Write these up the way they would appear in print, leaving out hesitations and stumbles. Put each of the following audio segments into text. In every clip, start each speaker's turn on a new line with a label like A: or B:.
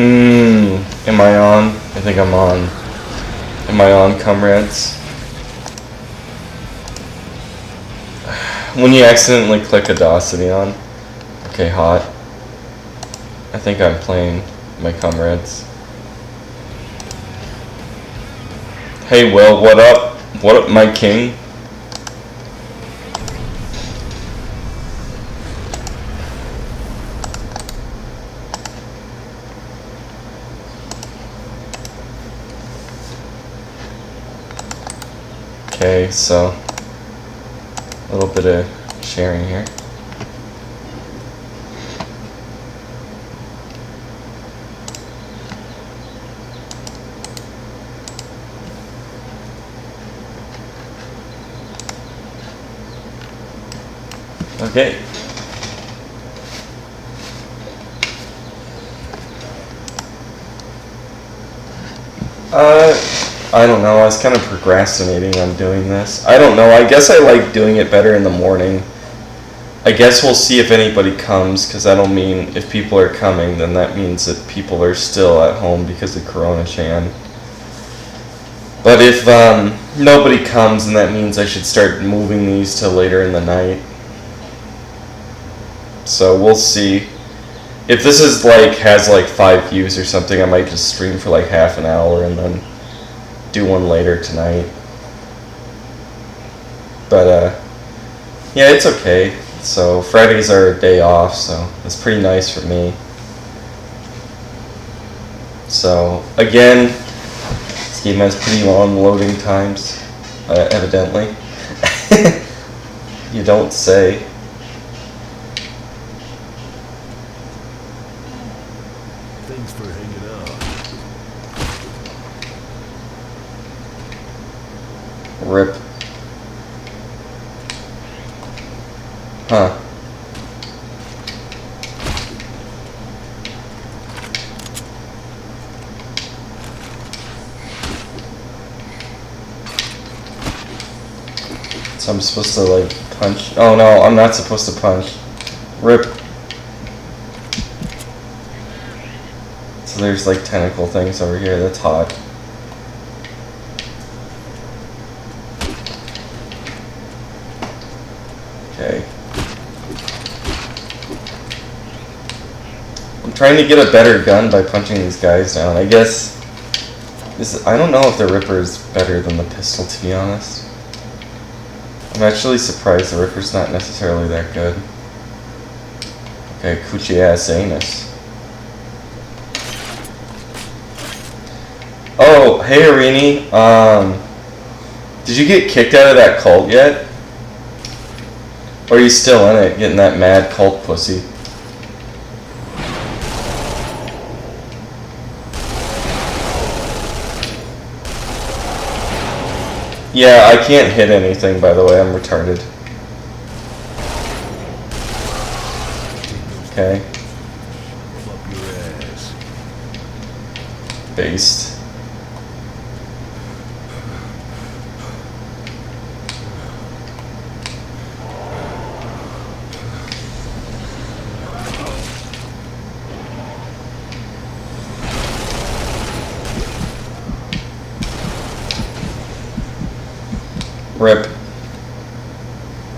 A: Am I on? I think I'm on. Am I on, comrades? When you accidentally click Audacity on. Okay, hot. I think I'm playing, my comrades. Hey Will, what up? What up, my king? Okay, so a little bit of sharing here. Okay. I don't know. I was kind of procrastinating on doing this. I don't know. I guess I like doing it better in the morning. I guess we'll see if anybody comes, because I don't mean if people are coming, then that means that people are still at home because of Corona Chan. But if nobody comes, then that means I should start moving these to later in the night. So we'll see. If this is has 5 views or something, I might just stream for half an hour and then do one later tonight. But yeah, it's okay. So Fridays are a day off, so it's pretty nice for me. So again, this game has pretty long loading times, evidently. You don't say.
B: Thanks for hanging out.
A: Rip. Huh. So I'm supposed to punch. Oh no, I'm not supposed to punch. Rip. So there's tentacle things over here. That's hot. Okay. I'm trying to get a better gun by punching these guys down. I guess I don't know if the Ripper is better than the pistol, to be honest. I'm actually surprised the Ripper's not necessarily that good. Okay, coochie ass anus. Oh, hey Arini. Did you get kicked out of that cult yet? Or are you still in it, getting that mad cult pussy? Yeah, I can't hit anything, by the way. I'm retarded. Okay. Based. Rip.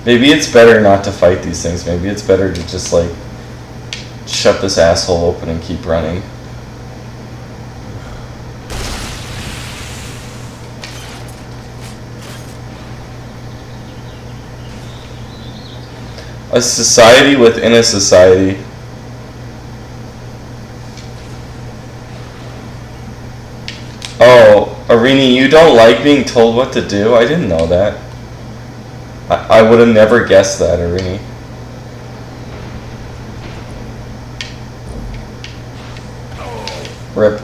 A: Maybe it's better not to fight these things. Maybe it's better to just shut this asshole open and keep running. A society within a society. Oh, Arini, you don't like being told what to do? I didn't know that. I would have never guessed that, Arini. Rip.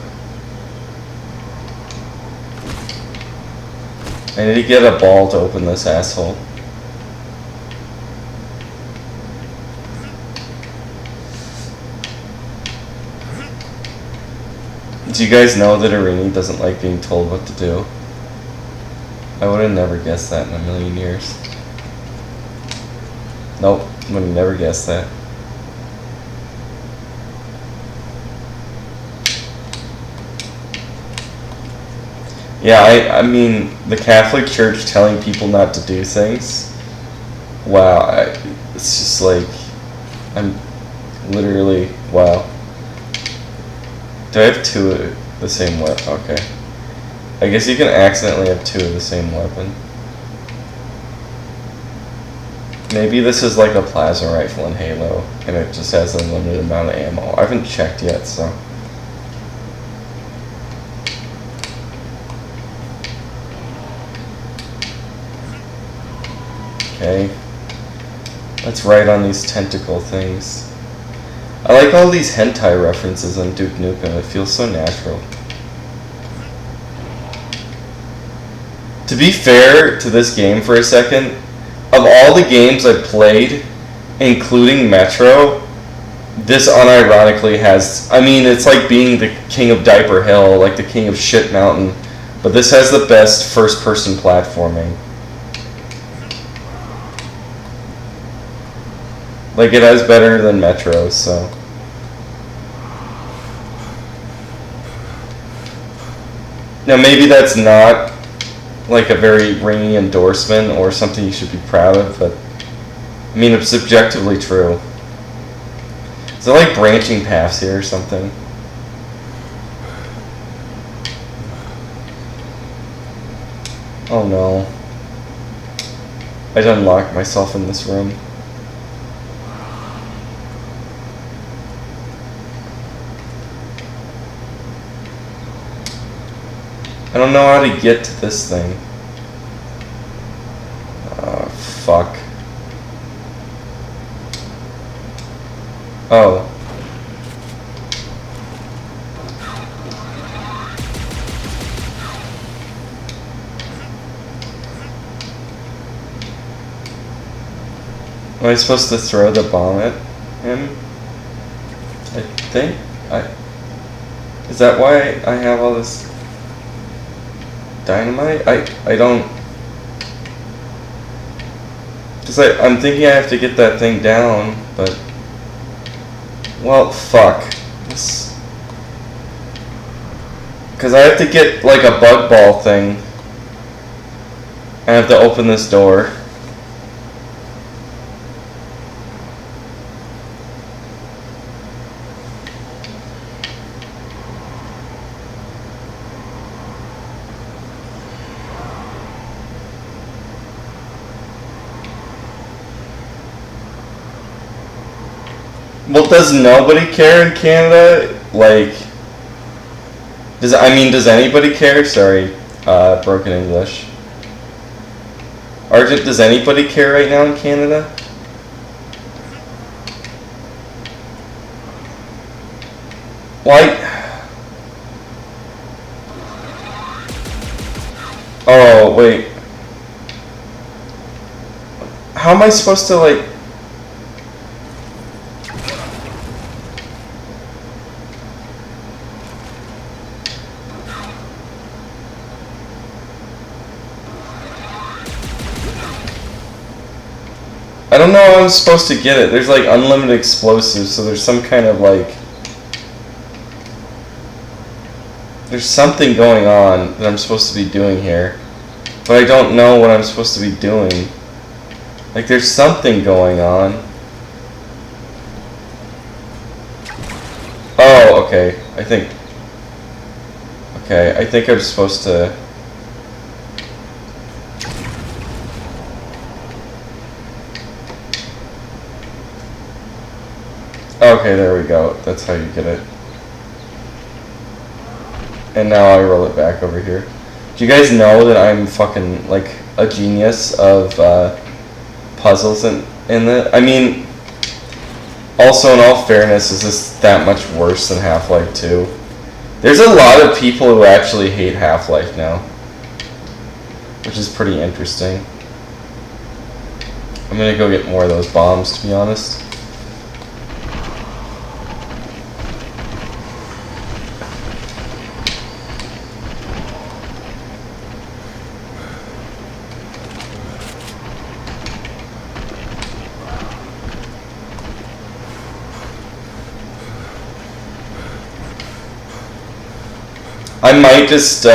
A: I need to get a ball to open this asshole. Do you guys know that Arini doesn't like being told what to do? I would have never guessed that in a million years. Nope, would have never guessed that. Yeah, I mean, the Catholic Church telling people not to do things. Wow, it's just like, I'm literally, wow. Do I have two of the same weapon? Okay. I guess you can accidentally have two of the same weapon. Maybe this is like a plasma rifle in Halo, and it just has a limited amount of ammo. I haven't checked yet, so. Okay. Let's write on these tentacle things. I like all these hentai references on Duke Nukem. It feels so natural. To be fair to this game for a second, of all the games I've played, including Metro, this unironically has... I mean, it's like being the king of Diaper Hill, like the king of Shit Mountain, but this has the best first-person platforming. Like, it has better than Metro, so... Now, maybe that's not, like, a very ringing endorsement or something you should be proud of, but... I mean, it's objectively true. Is there, like, branching paths here or something? Oh, no. I'd unlock myself in this room. I don't know how to get to this thing. Fuck. Oh. Am I supposed to throw the bomb at him? I think Is that why I have all this dynamite? I don't... Because I'm thinking I have to get that thing down, but... Well, fuck. Because I have to get, like, a bug ball thing. I have to open this door. Well, does nobody care in Canada? Like, does anybody care? Sorry, broken English. Argent, does anybody care right now in Canada? Why? Oh, wait. How am I supposed to, like... I don't know how I'm supposed to get it. There's like unlimited explosives, so there's some kind of like... There's something going on that I'm supposed to be doing here. But I don't know what I'm supposed to be doing. Like, there's something going on. Oh, okay. I think I'm supposed to... Okay, there we go. That's how you get it. And now I roll it back over here. Do you guys know that I'm fucking, like, a genius of puzzles in it? I mean, also, in all fairness, is this that much worse than Half-Life 2? There's a lot of people who actually hate Half-Life now, which is pretty interesting. I'm gonna go get more of those bombs, to be honest. I might just,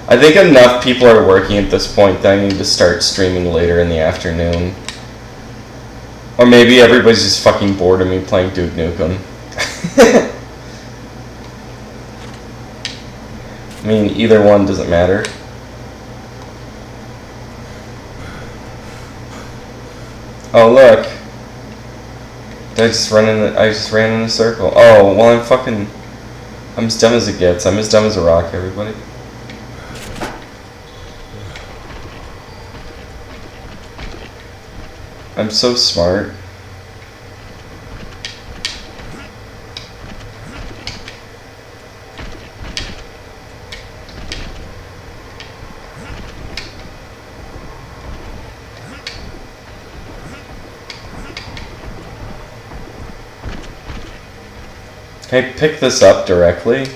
A: I think enough people are working at this point that I need to start streaming later in the afternoon. Or maybe everybody's just fucking bored of me playing Duke Nukem. I mean, either one doesn't matter. Oh look. I just ran in a circle. Oh, well I'm as dumb as it gets. I'm as dumb as a rock, everybody. I'm so smart. Can I pick this up directly?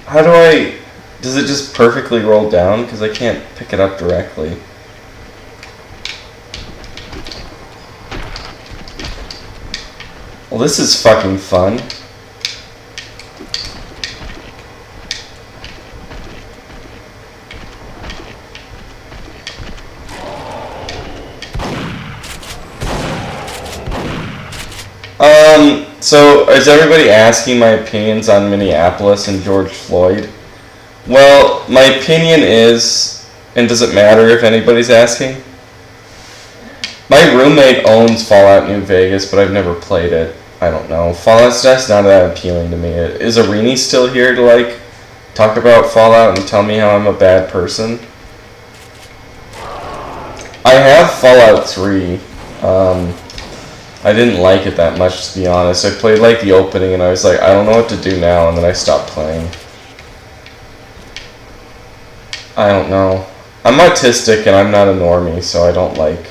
A: How do I... Does it just perfectly roll down? Because I can't pick it up directly. Well, this is fucking fun. So, is everybody asking my opinions on Minneapolis and George Floyd? Well, my opinion is, and does it matter if anybody's asking? My roommate owns Fallout New Vegas, but I've never played it. I don't know. Fallout's just not that appealing to me. Is Arini still here to, like, talk about Fallout and tell me how I'm a bad person? I have Fallout 3. I didn't like it that much, to be honest. I played like the opening and I was like, I don't know what to do now, and then I stopped playing. I don't know. I'm autistic and I'm not a normie, so I don't like,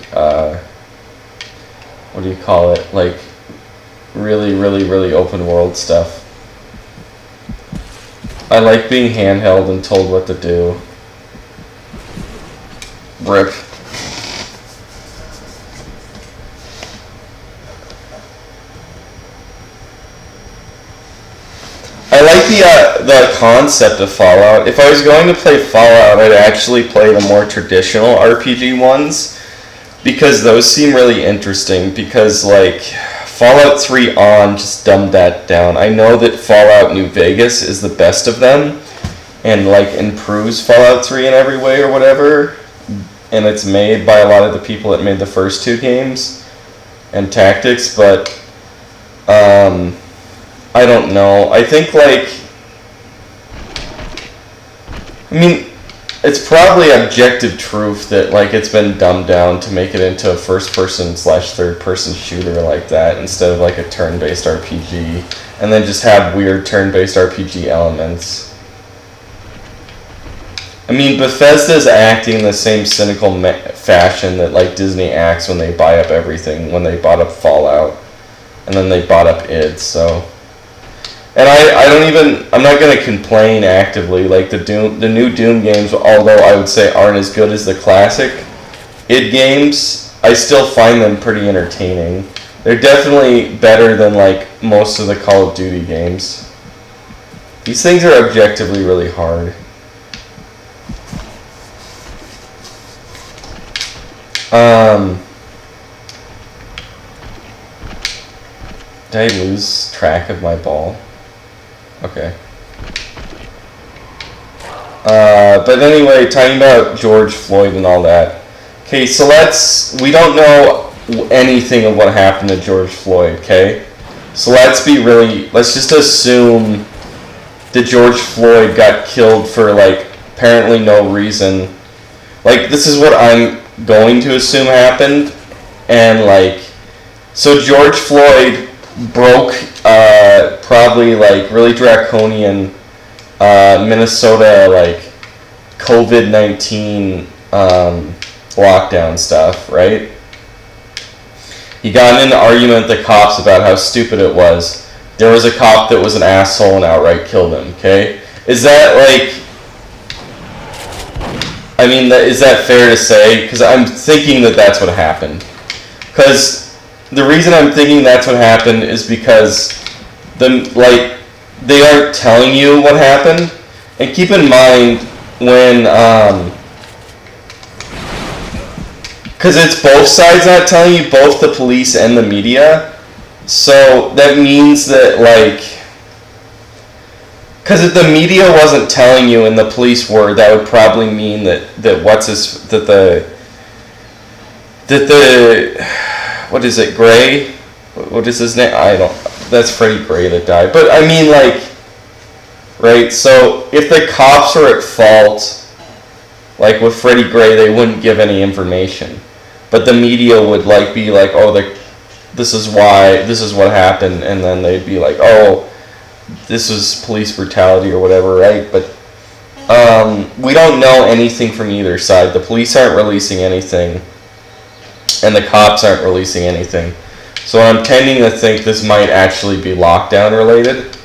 A: what do you call it? Like, really open world stuff. I like being handheld and told what to do. Rip. I like the concept of Fallout. If I was going to play Fallout, I'd actually play the more traditional RPG ones, because those seem really interesting, because like Fallout 3 on just dumbed that down. I know that Fallout New Vegas is the best of them and like improves Fallout 3 in every way or whatever, and it's made by a lot of the people that made the first two games and Tactics, but I don't know. I think, like, I mean, it's probably objective truth that, like, it's been dumbed down to make it into a first-person / third-person shooter like that instead of, like, a turn-based RPG, and then just have weird turn-based RPG elements. I mean, Bethesda's acting in the same cynical fashion that, like, Disney acts when they buy up everything, when they bought up Fallout, and then they bought up id, so... And I'm not going to complain actively. Like, the new Doom games, although I would say aren't as good as the classic id games, I still find them pretty entertaining. They're definitely better than, like, most of the Call of Duty games. These things are objectively really hard. Did I lose track of my ball? Okay. But anyway, talking about George Floyd and all that. Okay, so we don't know anything of what happened to George Floyd, okay? So let's just assume that George Floyd got killed for, like, apparently no reason. Like, this is what I'm going to assume happened, and, like, so George Floyd broke probably like really draconian Minnesota like COVID-19 lockdown stuff, right? He got in an argument with the cops about how stupid it was. There was a cop that was an asshole and outright killed him, okay? Is that like... I mean, is that fair to say? Because I'm thinking that that's what happened. Because the reason I'm thinking that's what happened is because they aren't telling you what happened. And keep in mind when because it's both sides not telling you, both the police and the media. So that means that because if the media wasn't telling you and the police were, that would probably mean that what is it, Gray? What is his name? I don't. That's Freddie Gray that died. But I mean, right? So if the cops are at fault, like with Freddie Gray, they wouldn't give any information. But the media would be like, oh, this is why, this is what happened, and then they'd be like, oh, this is police brutality or whatever, right? But we don't know anything from either side. The police aren't releasing anything, and the cops aren't releasing anything. So I'm tending to think this might actually be lockdown related.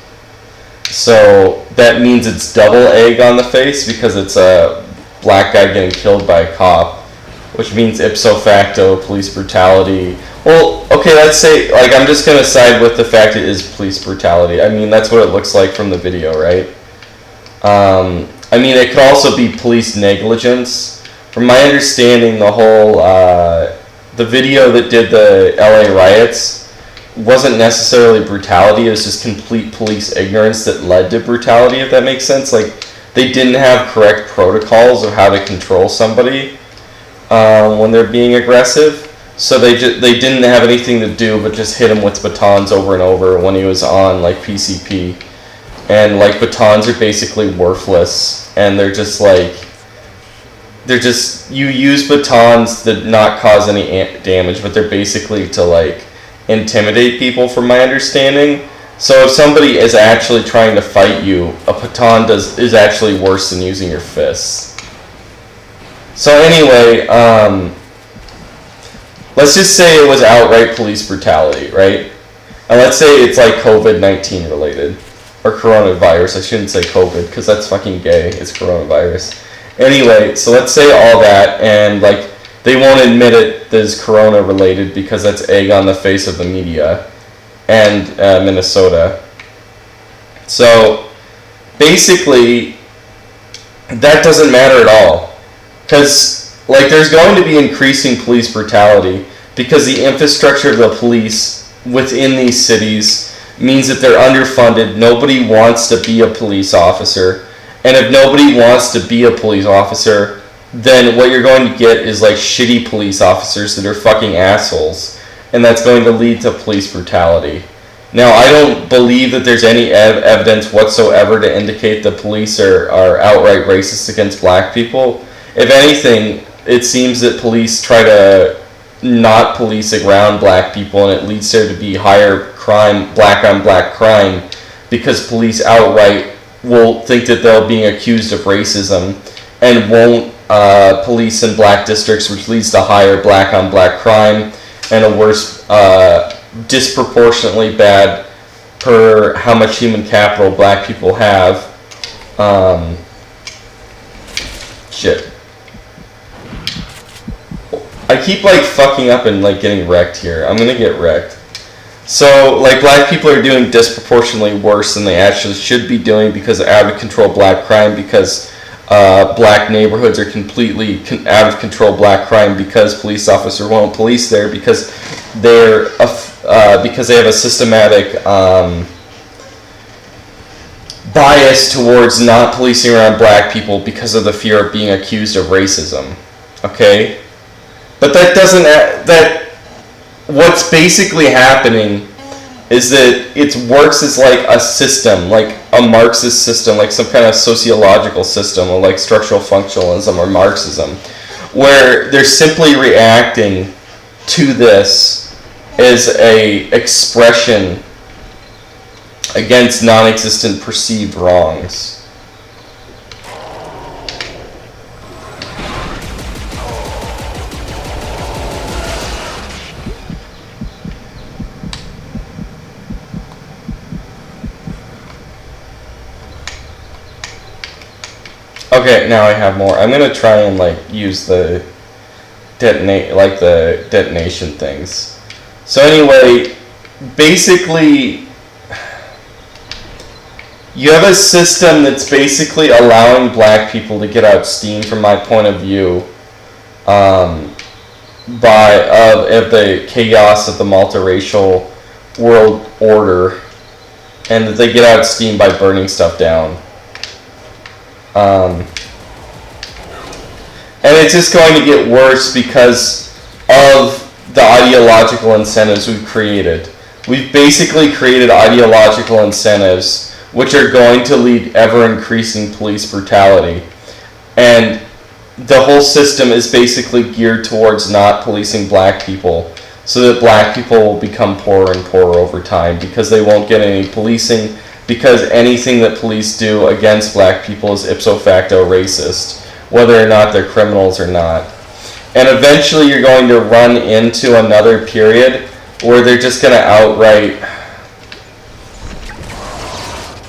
A: So that means it's double egg on the face because it's a black guy getting killed by a cop, which means ipso facto police brutality. Well, okay, let's say, I'm just going to side with the fact it is police brutality. I mean, that's what it looks like from the video, right? I mean, it could also be police negligence. From my understanding, the whole, the video that did the LA riots wasn't necessarily brutality. It was just complete police ignorance that led to brutality, if that makes sense. They didn't have correct protocols of how to control somebody when they're being aggressive. So they didn't have anything to do but just hit him with batons over and over when he was on PCP. And batons are basically worthless, and they're just you use batons that not cause any damage, but they're basically to intimidate people, from my understanding. So if somebody is actually trying to fight you, a baton is actually worse than using your fists. So anyway, let's just say it was outright police brutality, right? And let's say it's COVID-19 related. Or coronavirus. I shouldn't say COVID, because that's fucking gay. It's coronavirus. Anyway, so let's say all that, and they won't admit it as corona related because that's egg on the face of the media and Minnesota. So basically, that doesn't matter at all. Because there's going to be increasing police brutality because the infrastructure of the police within these cities means that they're underfunded. Nobody wants to be a police officer. And if nobody wants to be a police officer, then what you're going to get is shitty police officers that are fucking assholes. And that's going to lead to police brutality. Now, I don't believe that there's any evidence whatsoever to indicate the police are outright racist against black people. If anything, it seems that police try to not police around black people, and it leads there to be higher crime, black on black crime, because police outright will think that they're being accused of racism and won't police in black districts, which leads to higher black on black crime and a worse, disproportionately bad per how much human capital black people have. Shit. I keep fucking up and getting wrecked here. I'm gonna get wrecked. So black people are doing disproportionately worse than they actually should be doing because of out of control black crime, because black neighborhoods are completely out of control black crime because police officers won't police there because they have a systematic bias towards not policing around black people because of the fear of being accused of racism. Okay? But that doesn't, what's basically happening is that it works as a system, a Marxist system, some kind of sociological system, or structural functionalism or Marxism, where they're simply reacting to this as a expression against non-existent perceived wrongs. Okay, now I have more. I'm gonna try and like use the detonation things. So anyway, basically, you have a system that's basically allowing black people to get out steam, from my point of view, of the chaos of the multiracial world order, and that they get out steam by burning stuff down. And it's just going to get worse because of the ideological incentives we've created. We've basically created ideological incentives which are going to lead ever-increasing police brutality. And the whole system is basically geared towards not policing black people, so that black people will become poorer and poorer over time because they won't get any policing, because anything that police do against black people is ipso facto racist, whether or not they're criminals or not. And eventually you're going to run into another period where they're just going to outright...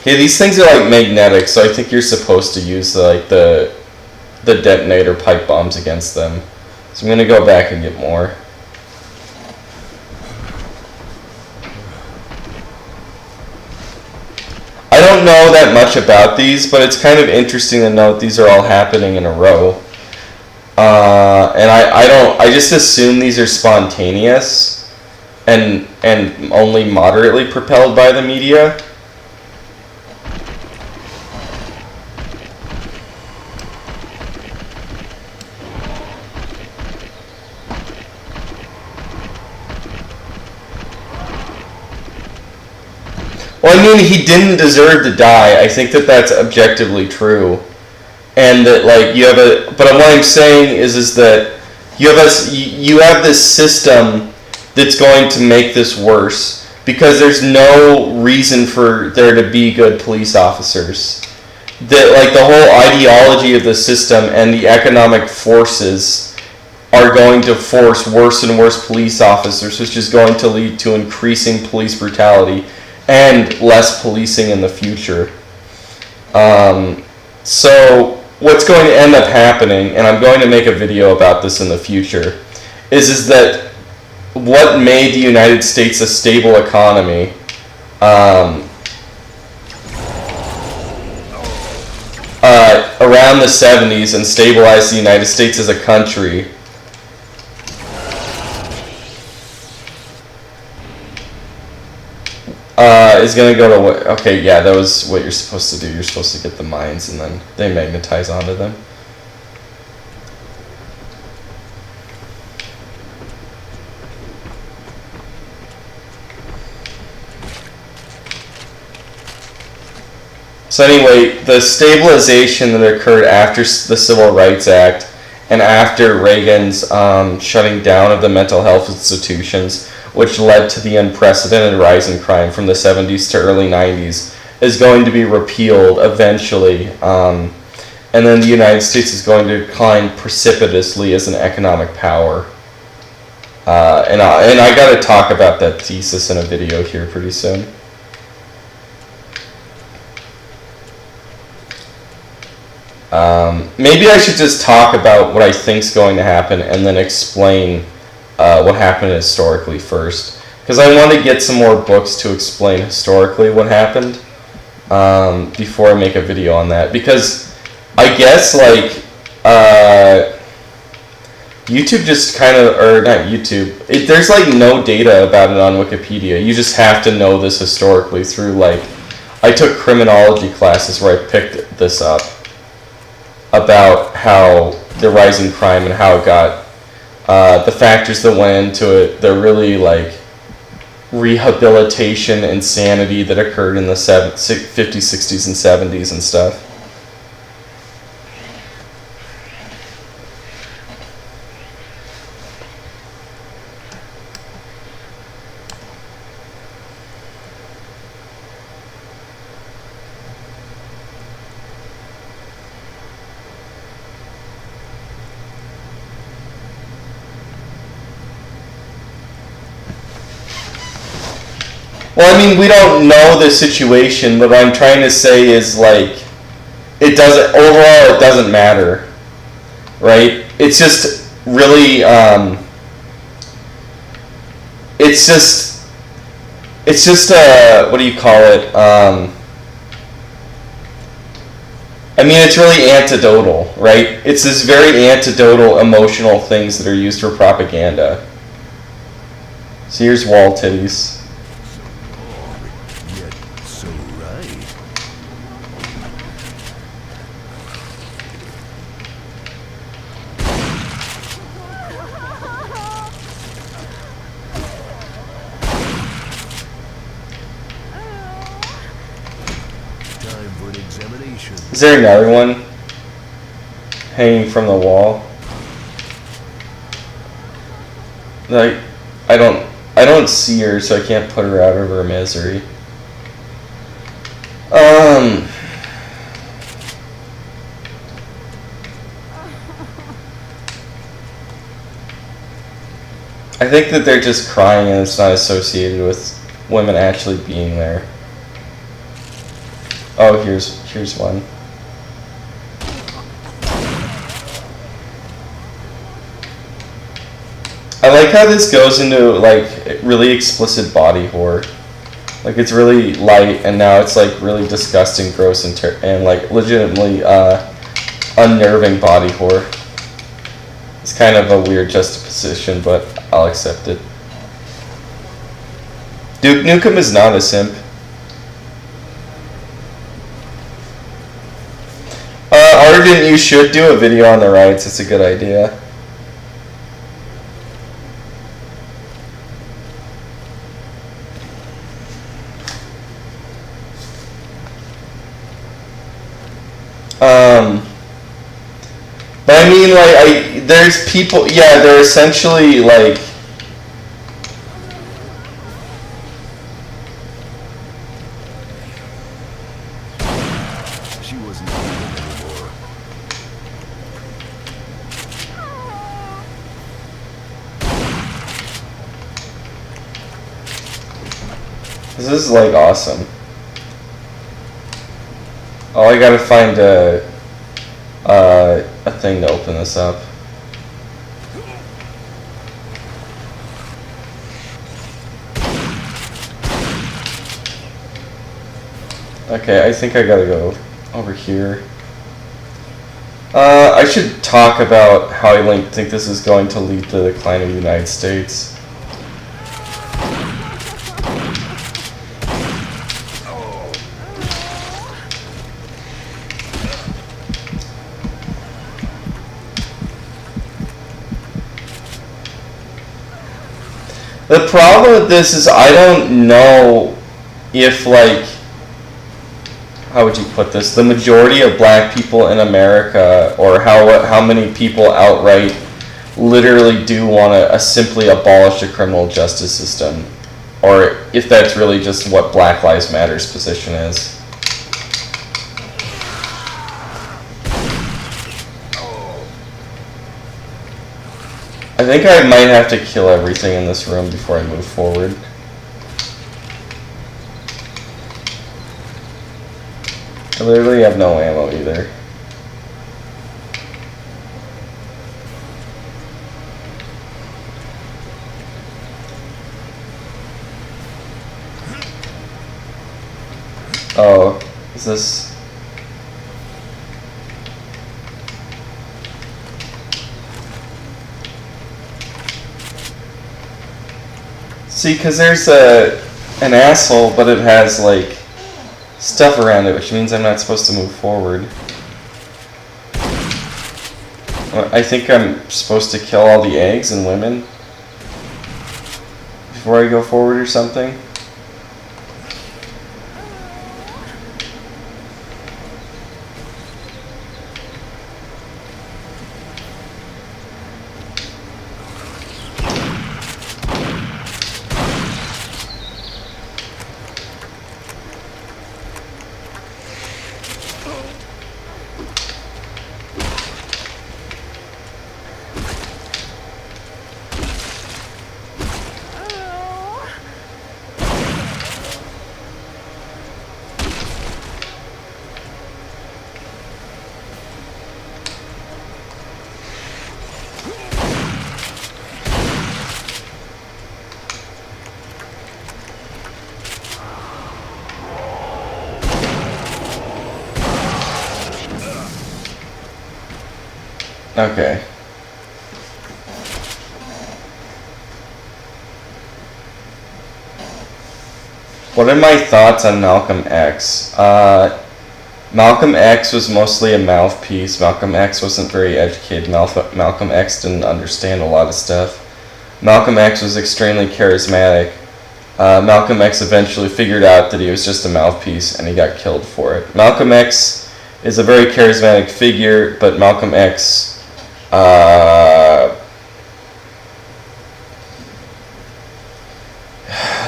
A: Okay, these things are like magnetic, so I think you're supposed to use the detonator pipe bombs against them. So I'm going to go back and get more. I don't know that much about these, but it's kind of interesting to note these are all happening in a row. And I just assume these are spontaneous and only moderately propelled by the media. Well, I mean, he didn't deserve to die. I think that that's objectively true, and that like you have a. But what I'm saying is that you have this system that's going to make this worse because there's no reason for there to be good police officers. That like the whole ideology of the system and the economic forces are going to force worse and worse police officers, which is going to lead to increasing police brutality and less policing in the future. So what's going to end up happening, and I'm going to make a video about this in the future, is that what made the United States a stable economy around the 70s and stabilized the United States as a country is going to go to what... Okay, yeah, that was what you're supposed to do. You're supposed to get the mines and then they magnetize onto them. So anyway, the stabilization that occurred after the Civil Rights Act and after Reagan's shutting down of the mental health institutions, which led to the unprecedented rise in crime from the 70s to early 90s, is going to be repealed eventually. And then the United States is going to decline precipitously as an economic power. And I got to talk about that thesis in a video here pretty soon. Maybe I should just talk about what I think is going to happen and then explain what happened historically first, because I want to get some more books to explain historically what happened before I make a video on that, because I guess like YouTube just kind of, or not YouTube, there's like no data about it on Wikipedia. You just have to know this historically through, like, I took criminology classes where I picked this up about how the rising crime and how it got the factors that went into it, the really like rehabilitation insanity that occurred in the 50s, 60s, and 70s and stuff. Well, I mean, we don't know the situation, but what I'm trying to say is, like, it doesn't, overall, it doesn't matter, right? It's just really, it's just, what do you call it? I mean, it's really antidotal, right? It's this very antidotal emotional things that are used for propaganda. So here's wall titties.
B: Yet so right. Time for an examination.
A: Is there another one hanging from the wall? Like, I don't see her, so I can't put her out of her misery. I think that they're just crying and it's not associated with women actually being there. Oh, here's one. I like how this goes into like really explicit body horror. Like it's really light and now it's like really disgusting, gross, and like legitimately unnerving body horror. It's kind of a weird juxtaposition, but I'll accept it. Duke Nukem is not a simp. Arden, you should do a video on the rights. It's a good idea. But I mean, like, there's people, yeah, they're essentially, like,
B: She wasn't human anymore.
A: this is, like, awesome. Oh, I gotta find a thing to open this up. Okay, I think I gotta go over here. I should talk about how I think this is going to lead to the decline of the United States. The problem with this is I don't know if, like, how would you put this? The majority of black people in America, or how many people outright literally do want to simply abolish the criminal justice system, or if that's really just what Black Lives Matter's position is. I think I might have to kill everything in this room before I move forward. I literally have no ammo either. Oh, is this... See, because there's an asshole, but it has, like, stuff around it, which means I'm not supposed to move forward. I think I'm supposed to kill all the eggs and women before I go forward or something. Okay. What are my thoughts on Malcolm X? Malcolm X was mostly a mouthpiece. Malcolm X wasn't very educated. Malcolm X didn't understand a lot of stuff. Malcolm X was extremely charismatic. Malcolm X eventually figured out that he was just a mouthpiece and he got killed for it. Malcolm X is a very charismatic figure, but Malcolm X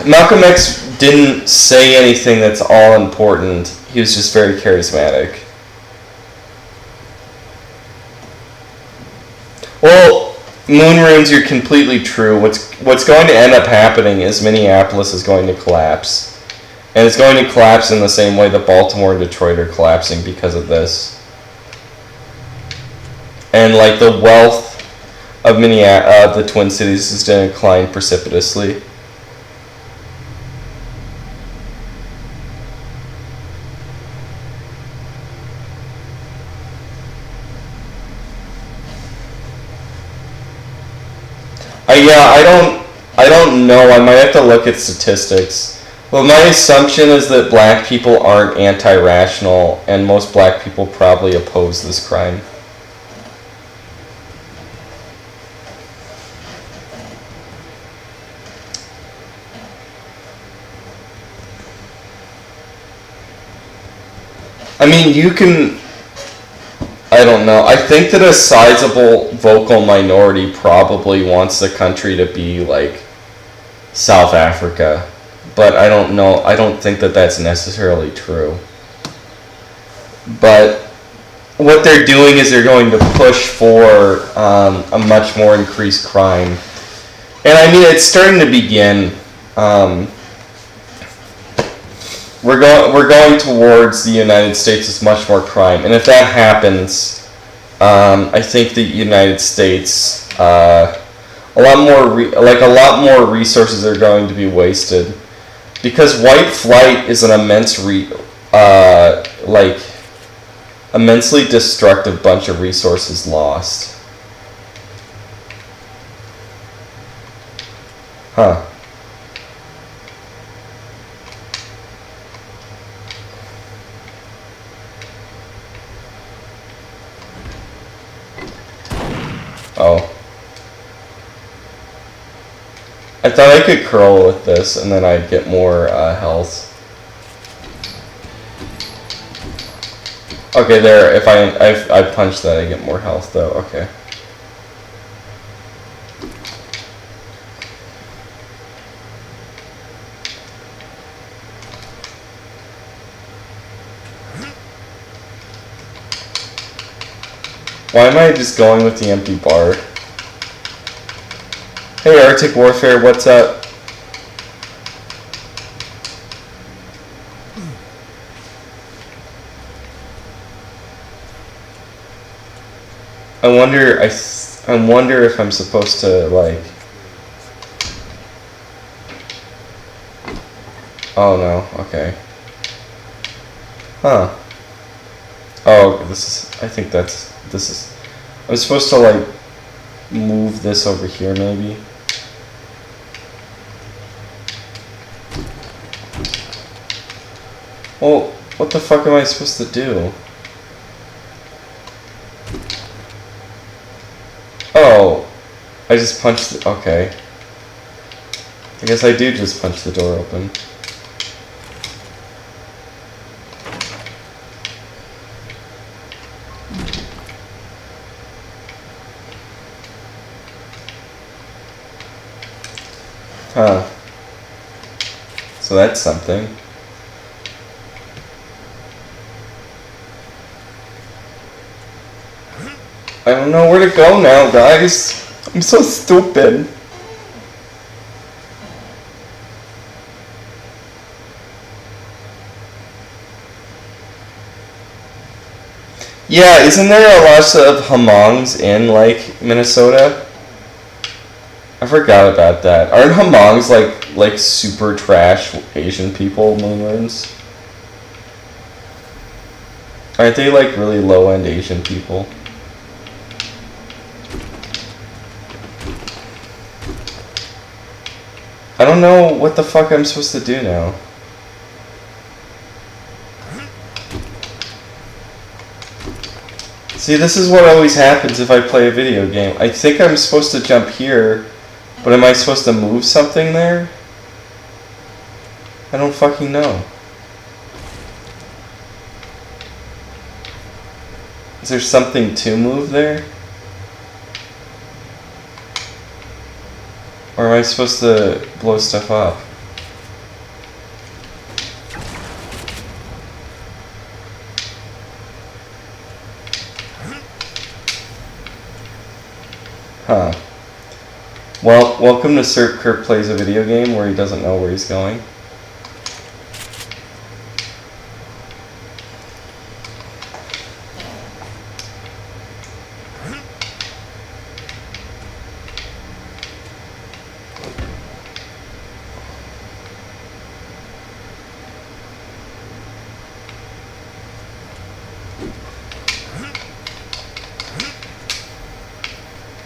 A: Malcolm X didn't say anything that's all important. He was just very charismatic. Well, moon runes, you're completely true. What's going to end up happening is Minneapolis is going to collapse. And it's going to collapse in the same way that Baltimore and Detroit are collapsing because of this. And like the wealth of the Twin Cities is going to decline precipitously. I don't know. I might have to look at statistics. Well, my assumption is that black people aren't anti-rational, and most black people probably oppose this crime. I mean, you can... I don't know. I think that a sizable vocal minority probably wants the country to be like South Africa, but I don't know. I don't think that that's necessarily true. But what they're doing is they're going to push for a much more increased crime, and I mean it's starting to begin. We're going towards the United States with much more crime, and if that happens, I think the United States a lot more resources are going to be wasted because white flight is an immensely destructive bunch of resources lost. Huh. Oh. I thought I could curl with this and then I'd get more health. Okay, there. If I punch that, I get more health though. Okay. Why am I just going with the empty bar? Hey Arctic Warfare, what's up? I wonder if I'm supposed to like... Oh no, okay. Huh. Oh, I'm supposed to like move this over here maybe. Well, what the fuck am I supposed to do? Oh, I just punched okay. I guess I do just punch the door open. Huh. So that's something. I don't know where to go now, guys. I'm so stupid. Yeah, isn't there a lot of Hamongs in, like, Minnesota? I forgot about that. Aren't Hamongs like super trash Asian people, moonrunes? Aren't they like really low-end Asian people? I don't know what the fuck I'm supposed to do now. See, this is what always happens if I play a video game. I think I'm supposed to jump here, but am I supposed to move something there? I don't fucking know. Is there something to move there? Or am I supposed to blow stuff up? Huh. Well, welcome to Sir Kurt Plays a Video Game where he doesn't know where he's going.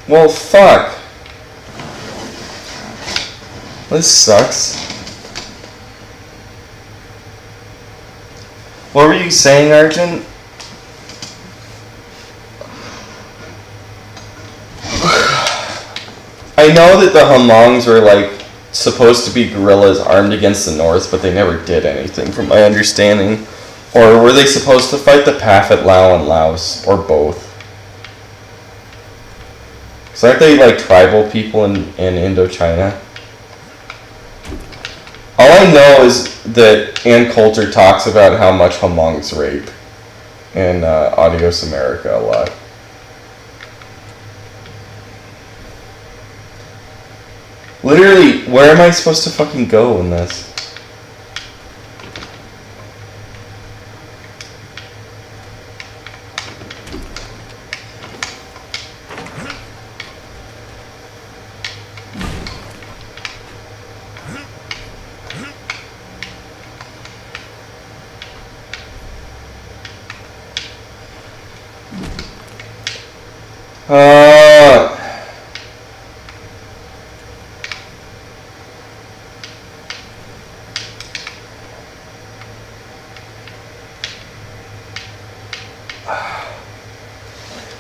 A: Well, fuck. This sucks. What were you saying, Arjun? I know that the Humongs were like supposed to be guerrillas armed against the North, but they never did anything from my understanding. Or were they supposed to fight the Pathet Lao and Laos? Or both? Because aren't they like tribal people in Indochina? All I know is that Ann Coulter talks about how much Humongs rape in Adios America a lot. Literally, where am I supposed to fucking go in this?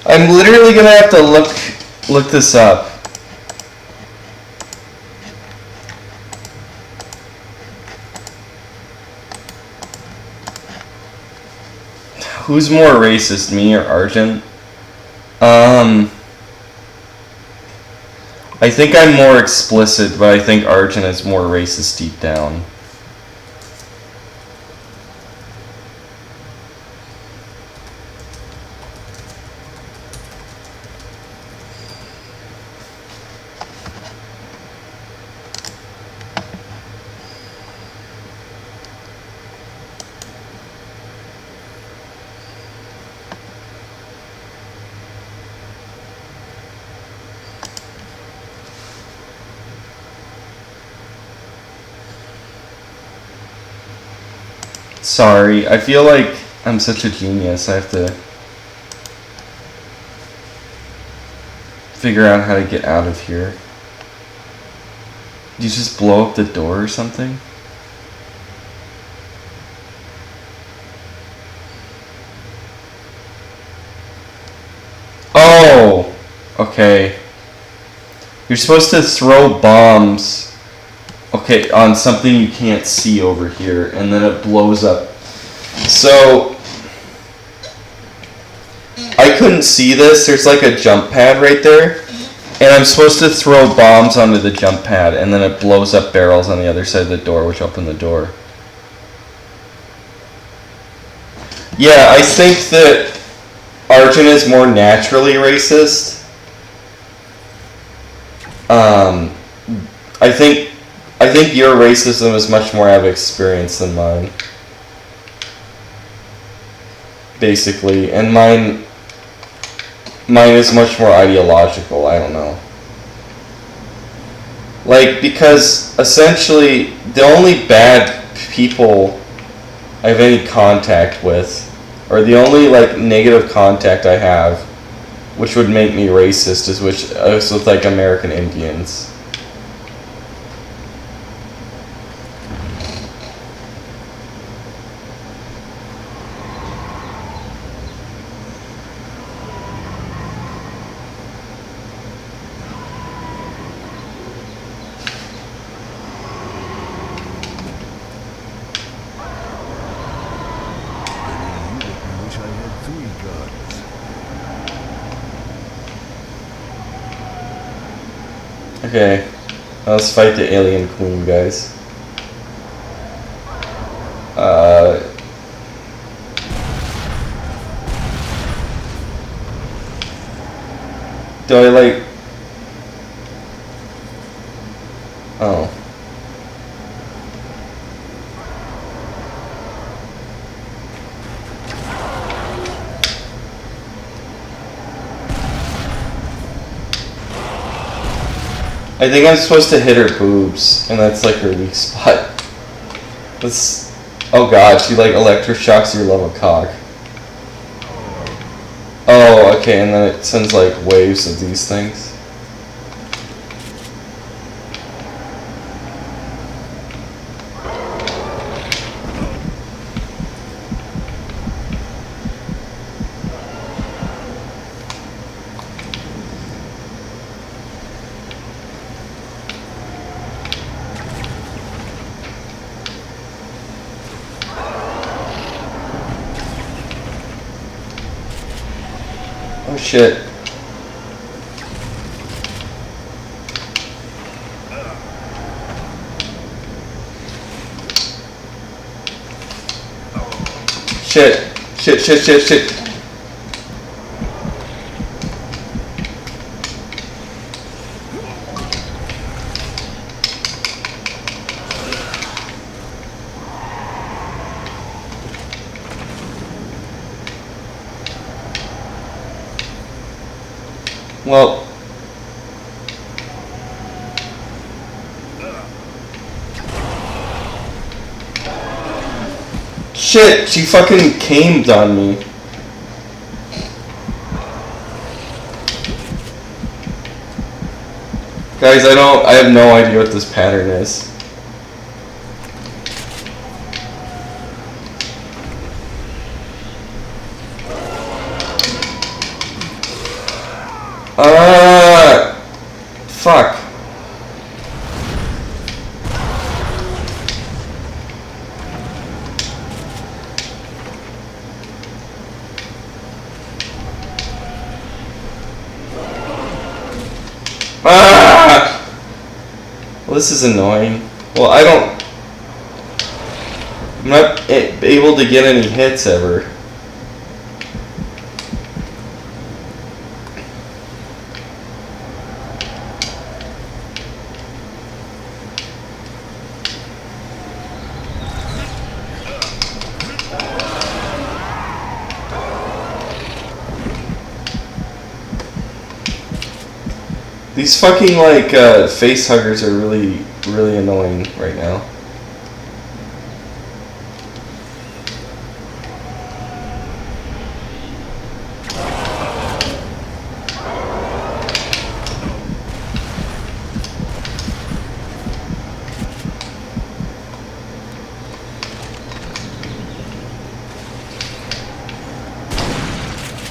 A: I'm literally gonna have to look this up. Who's more racist, me or Arjun? I think I'm more explicit, but I think Arjun is more racist deep down. Sorry, I feel like I'm such a genius. I have to figure out how to get out of here. Do you just blow up the door or something? Oh! Okay. You're supposed to throw bombs. Okay, on something you can't see over here, and then it blows up. So, I couldn't see this. There's like a jump pad right there, and I'm supposed to throw bombs onto the jump pad, and then it blows up barrels on the other side of the door, which open the door. Yeah, I think that Arjun is more naturally racist. I think your racism is much more out of experience than mine. Basically. And mine is much more ideological, I don't know. Like, because essentially the only bad people I have any contact with, or the only like negative contact I have, which would make me racist, is with like American Indians. Okay, now let's fight the alien queen, guys. Do I like... Oh. I think I'm supposed to hit her boobs, and that's like her weak spot. That's... Oh god, she like electroshocks your love of cock. Oh, okay, and then it sends like waves of these things. Oh shit. Shit. Shit. Well... Shit, she fucking camed on me. Guys, I have no idea what this pattern is. Fuck. Well, this is annoying. Well, I'm not able to get any hits ever. These fucking like face huggers are really annoying right now.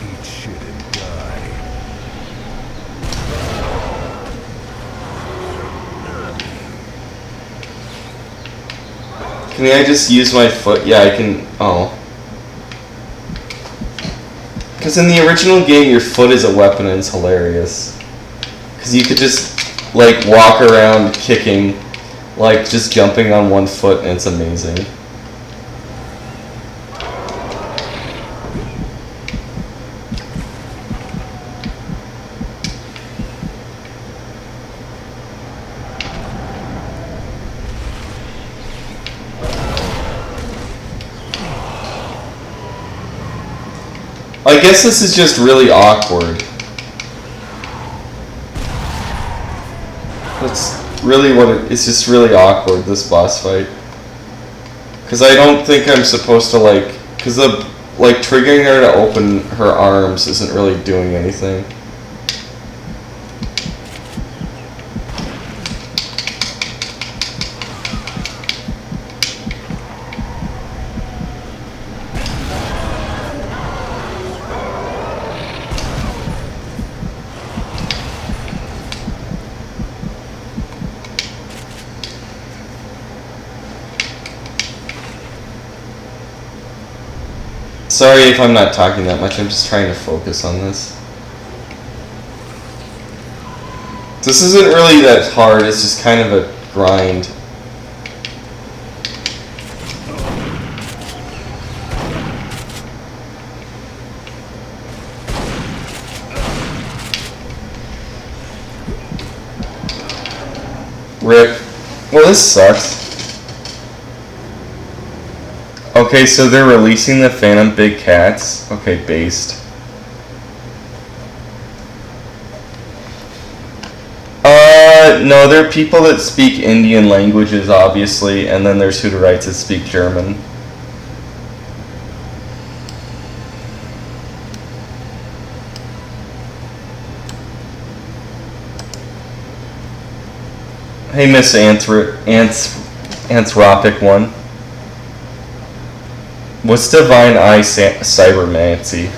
B: Eat shit and die.
A: Can I just use my foot? Yeah, I can. Oh. Because in the original game, your foot is a weapon and it's hilarious. Because you could just, like, walk around kicking, like, just jumping on one foot, and it's amazing. I guess this is just really awkward. That's really what it's just really awkward, this boss fight. Because I don't think I'm supposed to like... Because the, like, triggering her to open her arms isn't really doing anything. Sorry if I'm not talking that much, I'm just trying to focus on this. This isn't really that hard, it's just kind of a grind. Rip. Well, this sucks. Okay, so they're releasing the Phantom Big Cats. Okay, based. No, there are people that speak Indian languages, obviously, and then there's Hutterites that speak German. Hey, Miss Anthropic One. What's Divine Eye Cybermancy?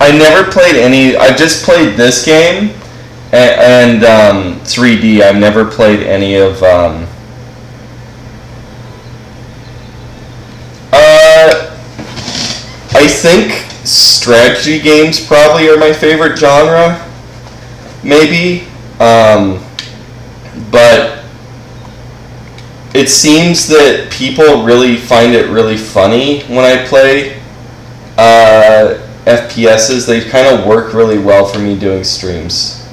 A: I never played any. I just played this game and 3D. I've never played any of. I think strategy games probably are my favorite genre. Maybe, but it seems that people really find it really funny when I play FPSs. They kind of work really well for me doing streams,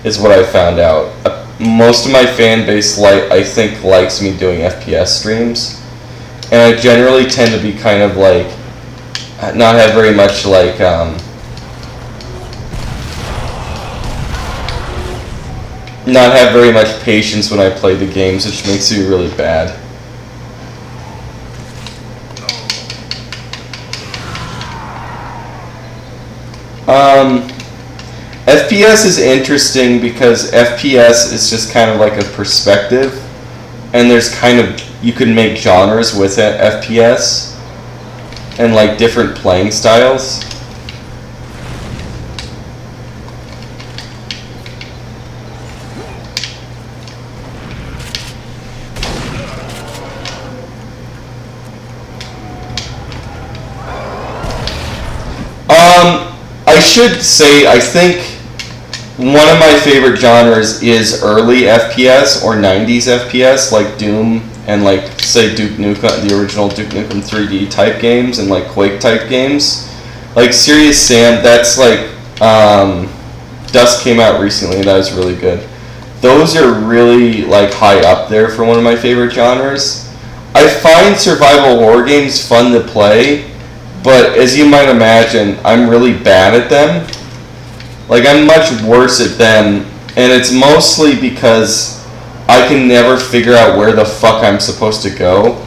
A: is what I found out. Most of my fan base, I think, likes me doing FPS streams, and I generally tend to be kind of like not have very much like not have very much patience when I play the games, which makes me really bad. FPS is interesting because FPS is just kind of like a perspective, and there's kind of, you can make genres with it, FPS, and like different playing styles. I should say, I think one of my favorite genres is early FPS or 90s FPS, like Doom and like, say, Duke Nukem, the original Duke Nukem 3D type games, and like Quake type games. Like Serious Sam, that's like, Dust came out recently, that was really good. Those are really like high up there for one of my favorite genres. I find survival horror games fun to play, but as you might imagine, I'm really bad at them. Like, I'm much worse at them, and it's mostly because I can never figure out where the fuck I'm supposed to go.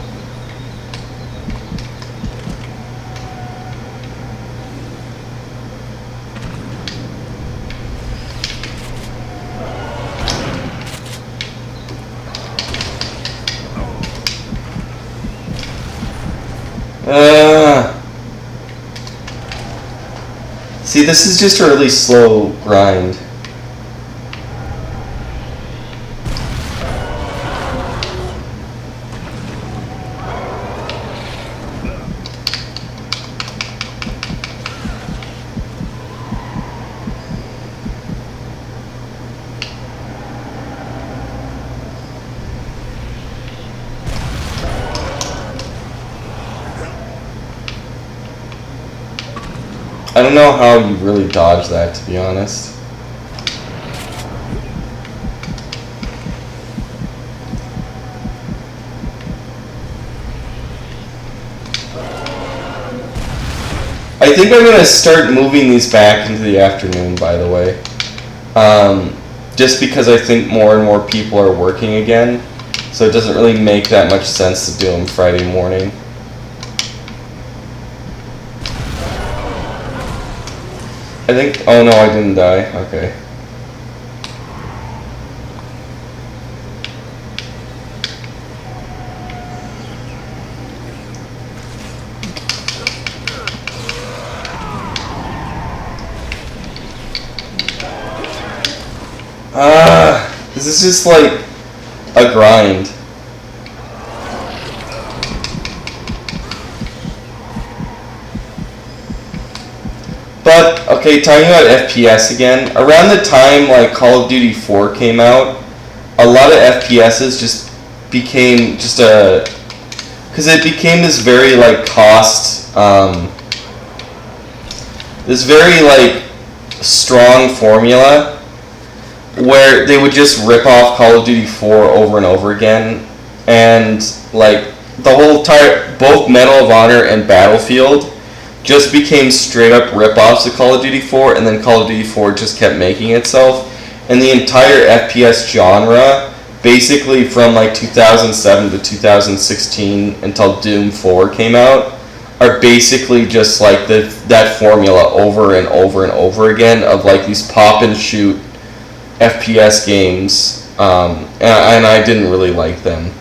A: See, this is just a really slow grind. I don't know how you really dodge that, to be honest. I think I'm going to start moving these back into the afternoon, by the way. Just because I think more and more people are working again, so it doesn't really make that much sense to do them Friday morning. I think, oh no, I didn't die, okay. This is just like a grind. Okay, talking about FPS again. Around the time like Call of Duty 4 came out, a lot of FPSs just became just a, because it became this very like this very like strong formula where they would just rip off Call of Duty 4 over and over again, and like the whole entire, both Medal of Honor and Battlefield just became straight up rip-offs of Call of Duty 4, and then Call of Duty 4 just kept making itself, and the entire FPS genre, basically from like 2007 to 2016 until Doom 4 came out, are basically just like that formula over and over and over again of like these pop and shoot FPS games, and I didn't really like them.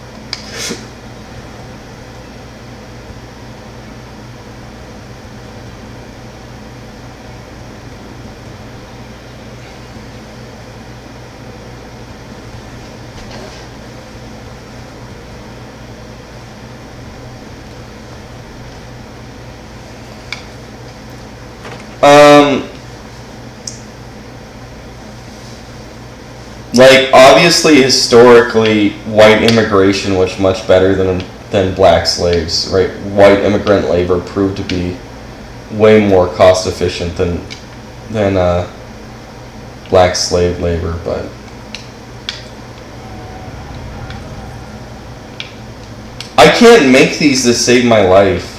A: Like, obviously, historically, white immigration was much better than black slaves, right? White immigrant labor proved to be way more cost efficient than black slave labor, but I can't make these to save my life.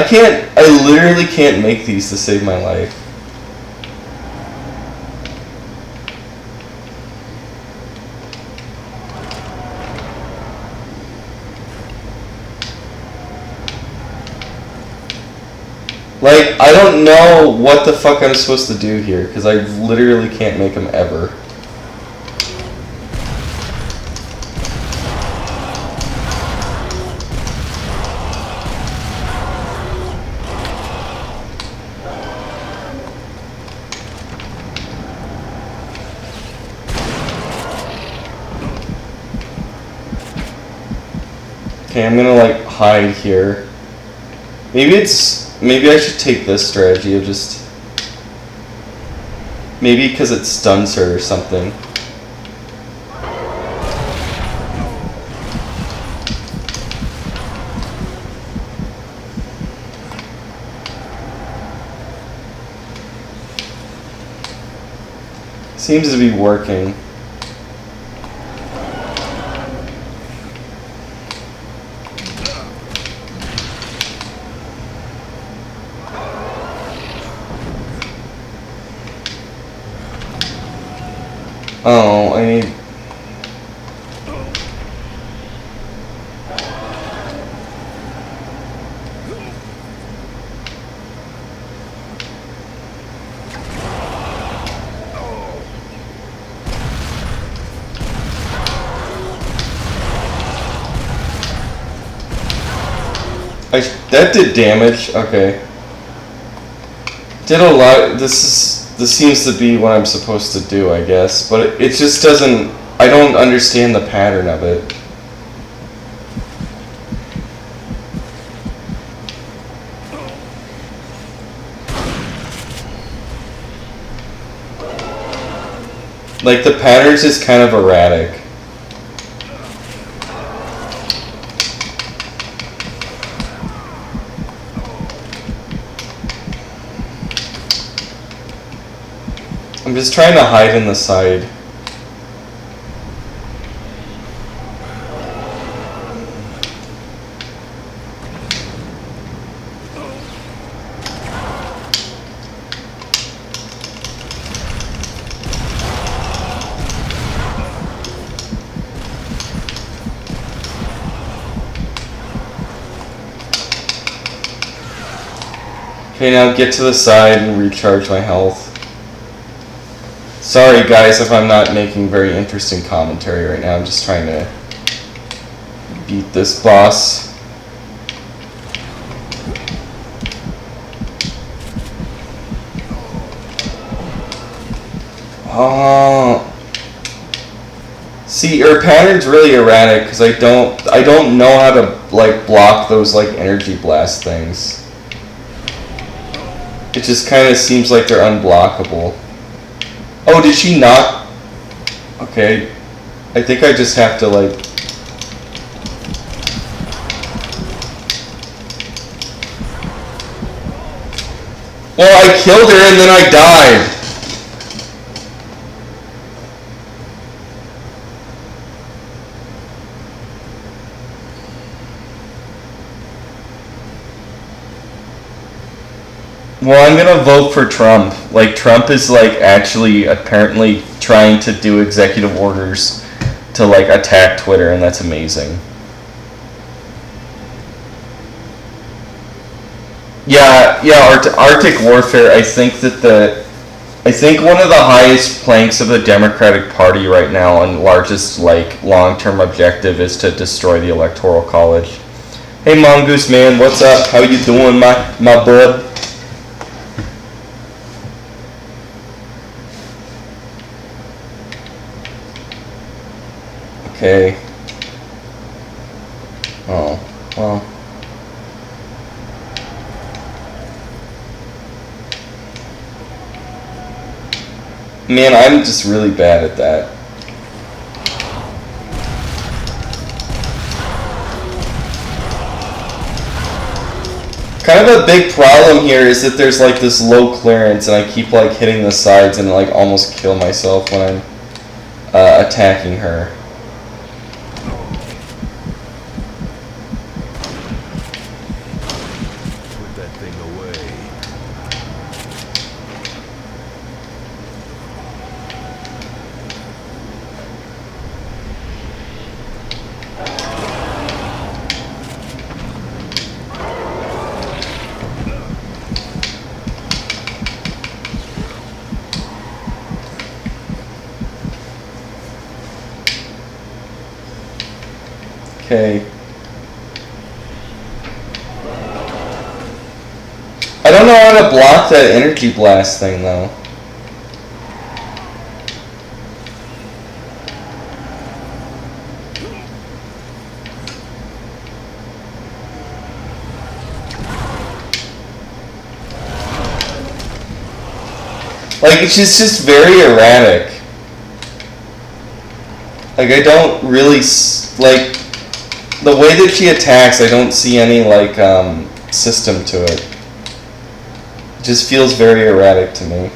A: I literally can't make these to save my life. Like, I don't know what the fuck I'm supposed to do here, because I literally can't make them ever. Okay, I'm gonna like hide here. Maybe I should take this strategy of just, maybe because it stuns her or something. Seems to be working. Oh, I need... that did damage. Okay. Did a lot. This seems to be what I'm supposed to do, I guess, but it just doesn't. I don't understand the pattern of it. Like, the pattern's just kind of erratic. I'm just trying to hide in the side. Okay, now get to the side and recharge my health. Sorry guys if I'm not making very interesting commentary right now. I'm just trying to beat this boss. Oh. See, her pattern's really erratic because I don't know how to like block those like energy blast things. It just kind of seems like they're unblockable. Oh, did she not? Okay, I think I just have to like. Well, I killed her and then I died. Well, I'm gonna vote for Trump. Like, Trump is, like, actually apparently trying to do executive orders to, like, attack Twitter, and that's amazing. Yeah, Arctic warfare, I think one of the highest planks of the Democratic Party right now and largest, like, long-term objective is to destroy the Electoral College. Hey, Mongoose Man, what's up? How you doing, my bud? Okay. Oh, well. Man, I'm just really bad at that. Kind of a big problem here is that there's like this low clearance and I keep like hitting the sides and like almost kill myself when I'm attacking her.
B: Put that thing away.
A: Okay. I don't know how to block that energy blast thing though. Like, it's just very erratic. Like, I don't really, like, the way that she attacks, I don't see any, like, system to it. It just feels very erratic to me.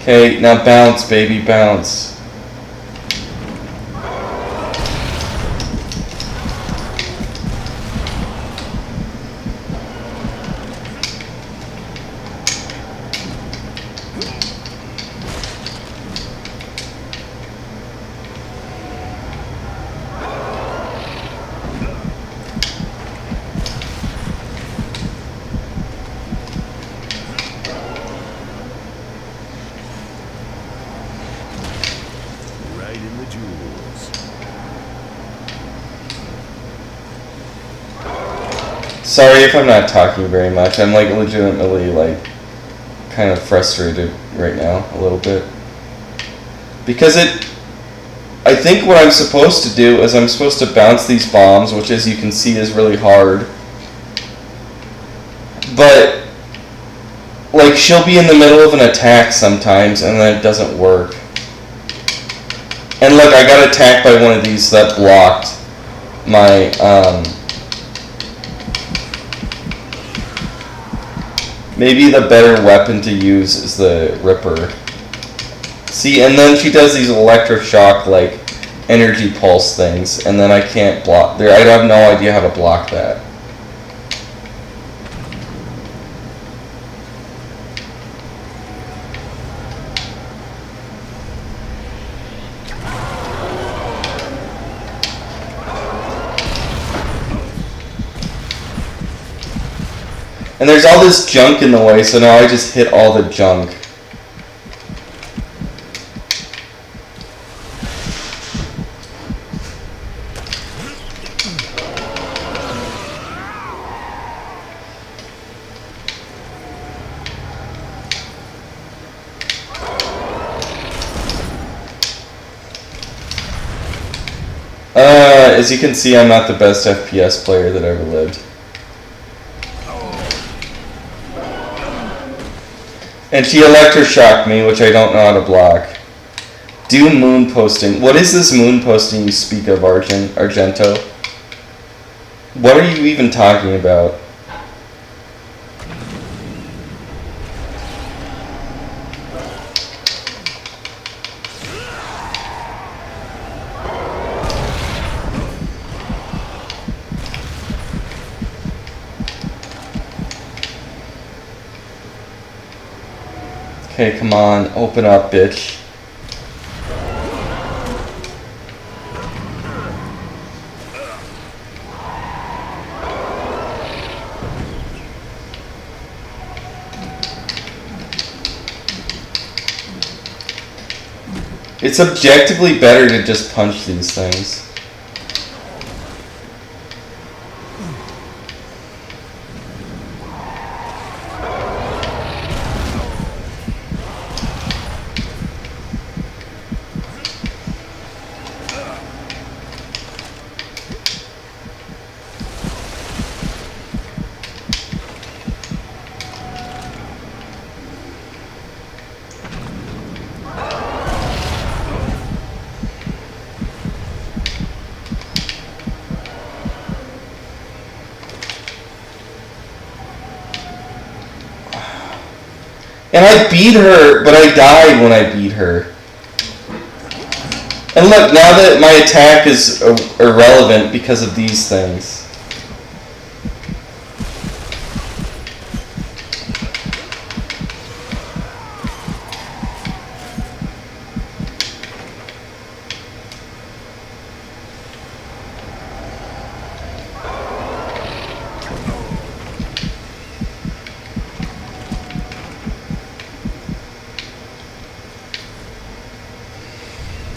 A: Okay, now bounce, baby, bounce. Sorry if I'm not talking very much. I'm like legitimately like kind of frustrated right now a little bit. Because I think what I'm supposed to do is I'm supposed to bounce these bombs, which as you can see is really hard. But like she'll be in the middle of an attack sometimes and then it doesn't work. And look, I got attacked by one of these that blocked my maybe the better weapon to use is the Ripper. See, and then she does these electroshock, like, energy pulse things, and then I can't block. I have no idea how to block that. And there's all this junk in the way, so now I just hit all the junk. As you can see, I'm not the best FPS player that ever lived. And she electroshocked me, which I don't know how to block. Do moon posting. What is this moon posting you speak of, Argento? What are you even talking about? Okay, come on, open up, bitch. It's objectively better to just punch these things. And I beat her, but I died when I beat her. And look, now that my attack is irrelevant because of these things.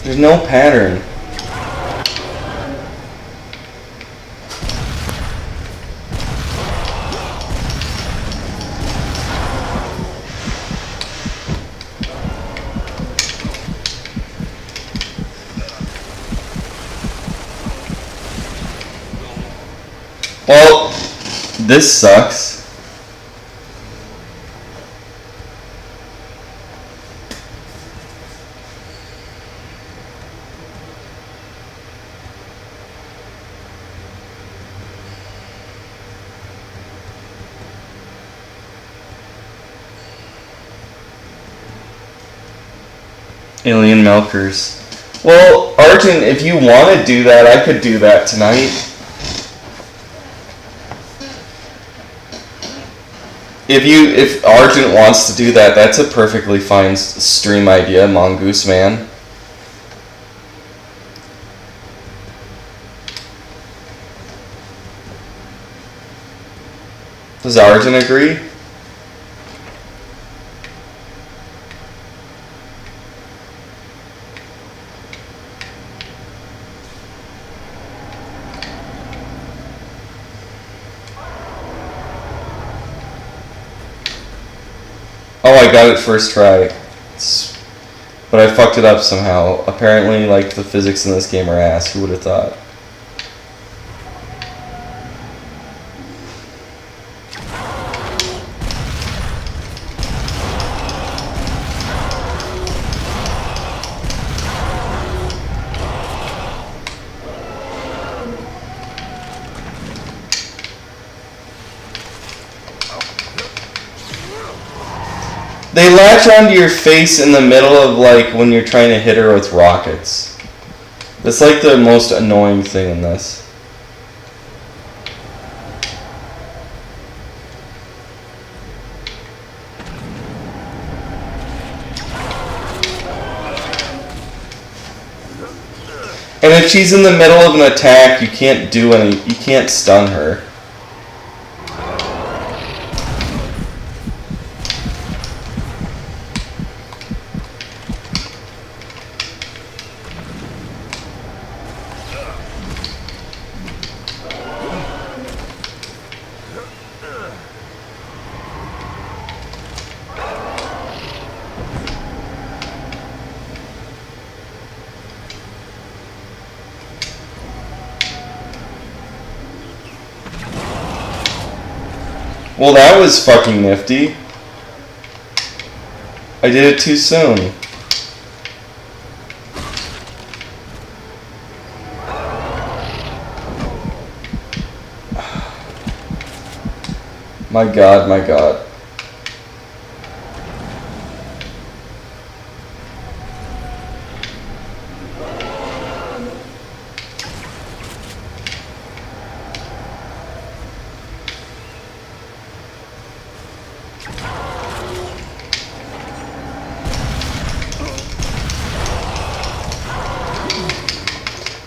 A: There's no pattern. Well, this sucks. Alien milkers. Well, Arjun, if you want to do that, I could do that tonight. If Arjun wants to do that, that's a perfectly fine stream idea, Mongoose Man. Does Arjun agree? Oh, I got it first try. But I fucked it up somehow. Apparently, like, the physics in this game are ass. Who would have thought? They latch onto your face in the middle of, like, when you're trying to hit her with rockets. That's, like, the most annoying thing in this. And if she's in the middle of an attack, you can't stun her. Well, that was fucking nifty. I did it too soon. My god, my god.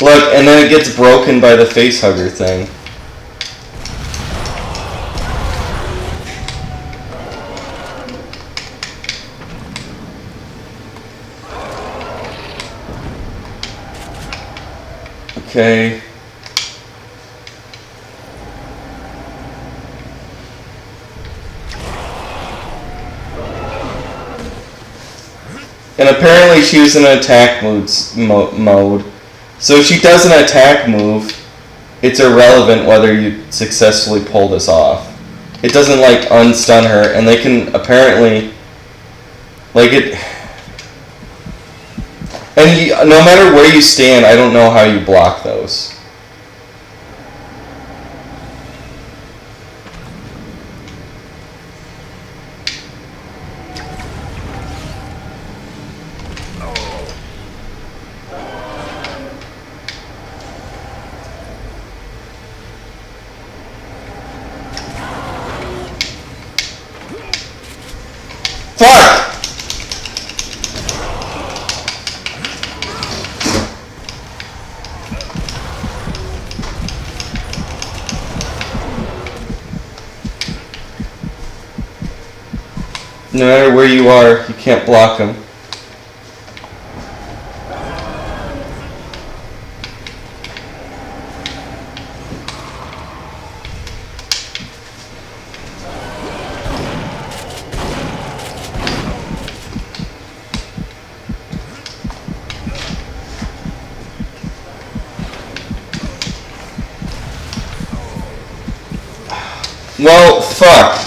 A: Look, and then it gets broken by the facehugger thing. Okay. And apparently she was in attack mode. So if she does an attack move, it's irrelevant whether you successfully pull this off. It doesn't like unstun her, and they can apparently like it. And no matter where you stand, I don't know how you block those. Fuck! No matter where you are, you can't block them. Well, fuck.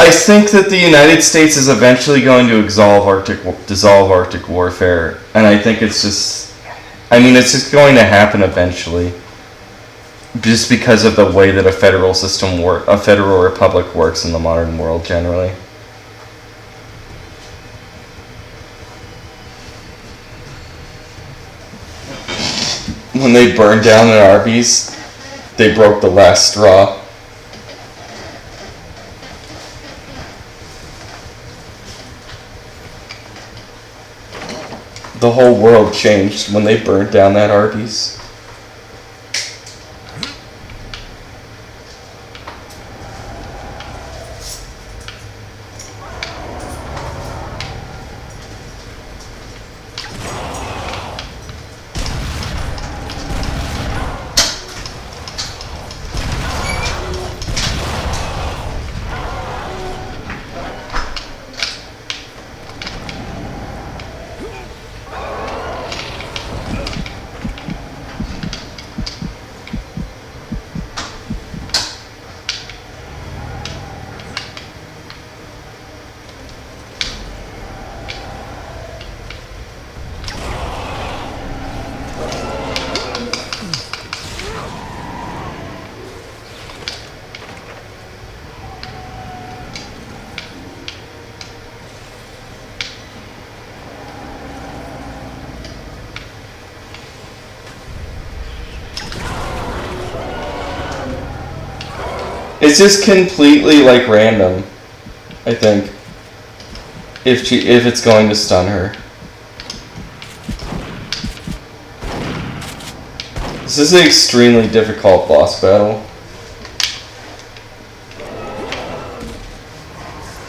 A: I think that the United States is eventually going to dissolve Arctic warfare, and I think it's just it's going to happen eventually, just because of the way that a federal republic works in the modern world generally. When they burned down an Arby's, they broke the last straw. The whole world changed when they burned down that Arby's. It's just completely like random, I think. If it's going to stun her. This is an extremely difficult boss battle.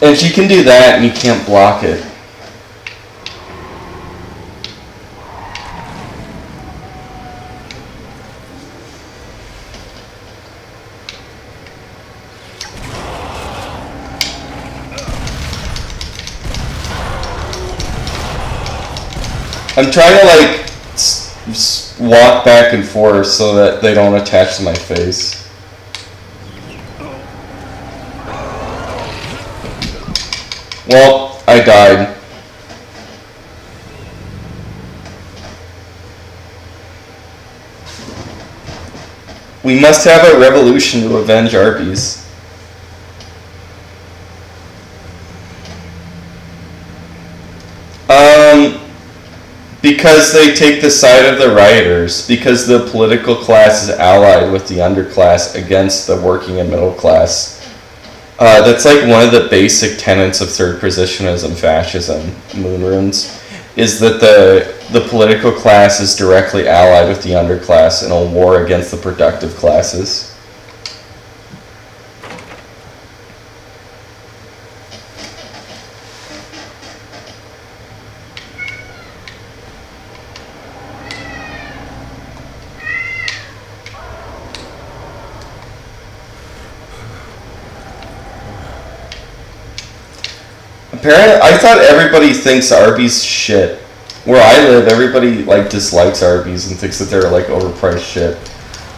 A: And she can do that and you can't block it. I'm trying to like walk back and forth so that they don't attach to my face. Well, I died. We must have a revolution to avenge Arby's. Because they take the side of the rioters. Because the political class is allied with the underclass against the working and middle class. That's like one of the basic tenets of third positionism, fascism, moon runes, is that the political class is directly allied with the underclass in a war against the productive classes. Apparently, I thought everybody thinks Arby's shit. Where I live, everybody like dislikes Arby's and thinks that they're like overpriced shit.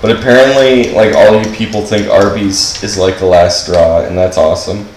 A: But apparently, like all you people think Arby's is like the last straw, and that's awesome.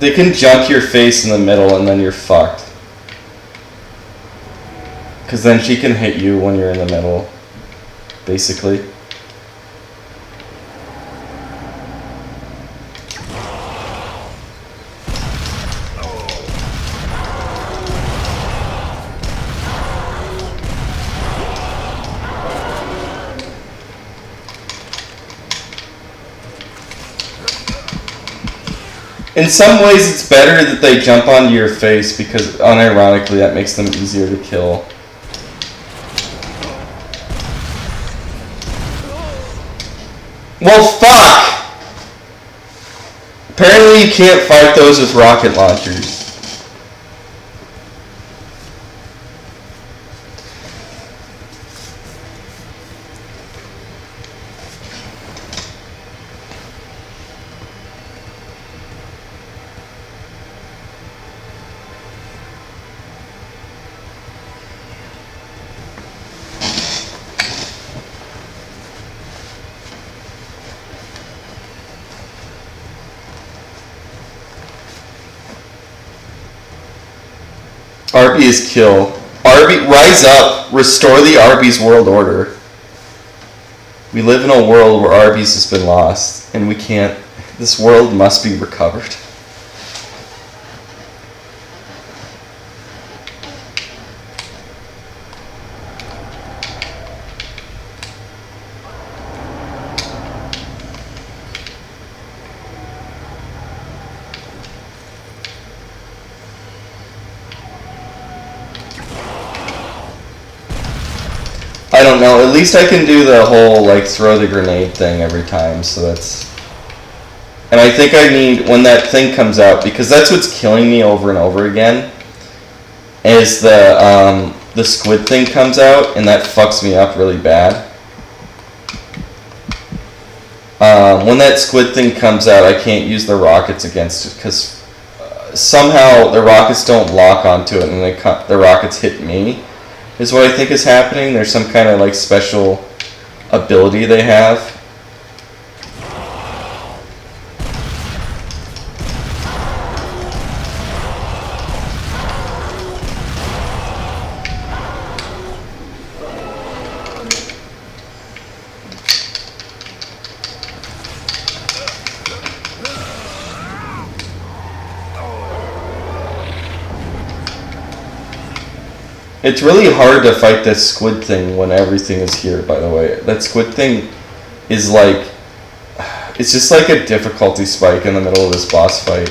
A: They can junk your face in the middle and then you're fucked. Because then she can hit you when you're in the middle, basically. In some ways, it's better that they jump onto your face because, unironically, that makes them easier to kill. Well, fuck! Apparently you can't fight those with rocket launchers. Arby is kill. Arby, rise up. Restore the Arby's world order. We live in a world where Arby's has been lost, and we can't. This world must be recovered. I don't know, at least I can do the whole, like, throw the grenade thing every time, so that's... And I think I need, when that thing comes out, because that's what's killing me over and over again, is the squid thing comes out, and that fucks me up really bad. When that squid thing comes out, I can't use the rockets against it, because somehow the rockets don't lock onto it, and the rockets hit me. Is what I think is happening. There's some kind of like special ability they have. It's really hard to fight this squid thing when everything is here, by the way. That squid thing is like... It's just like a difficulty spike in the middle of this boss fight.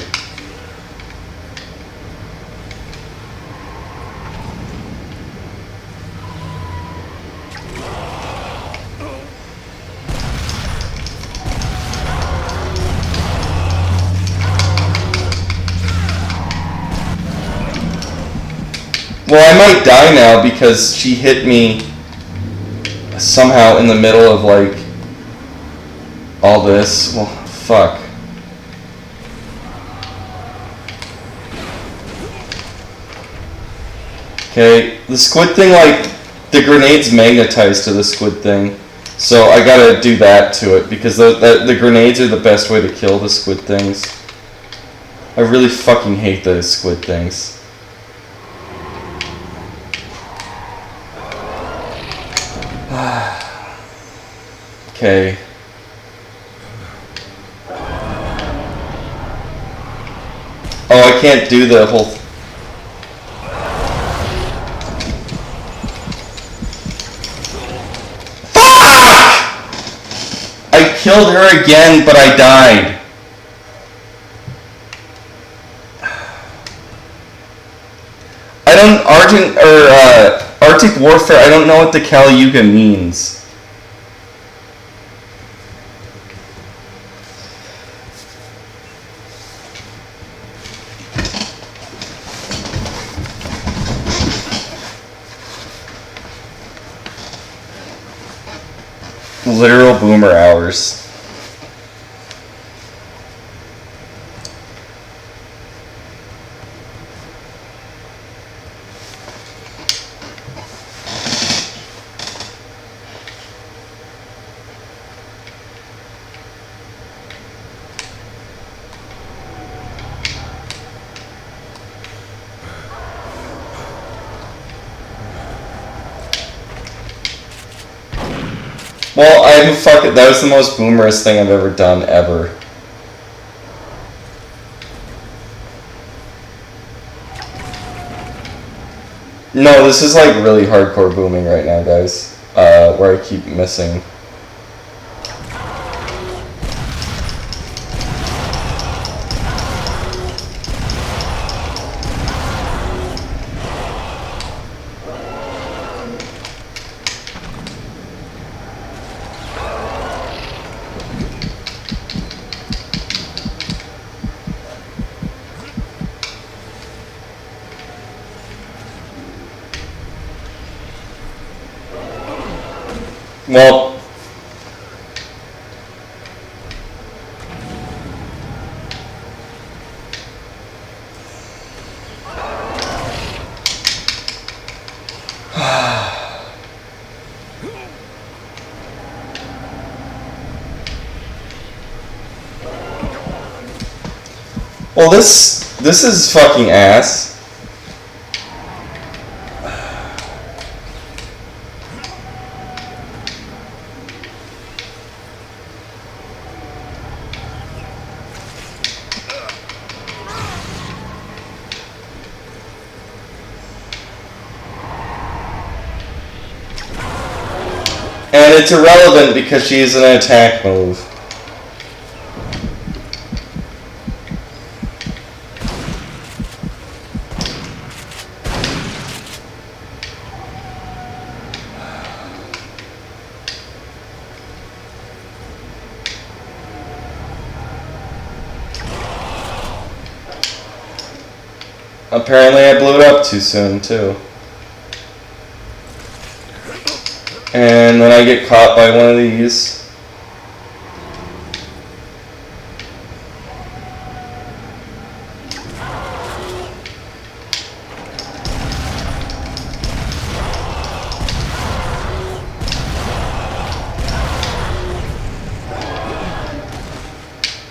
A: Well, I might die now because she hit me somehow in the middle of, like, all this. Well, fuck. Okay, the squid thing, like, the grenade's magnetized to the squid thing. So I gotta do that to it, because the grenades are the best way to kill the squid things. I really fucking hate those squid things. Okay. Oh, I can't do the whole... I killed her again, but I died. I don't... Arctic Warfare, I don't know what the Kali-Yuga means. Literal boomer hours. Well, that was the most boomerist thing I've ever done, ever. No, this is like really hardcore booming right now, guys. Where I keep missing. Well, well, this is fucking ass. And it's irrelevant because she's an attack move. Apparently I blew it up too soon, too. And then I get caught by one of these.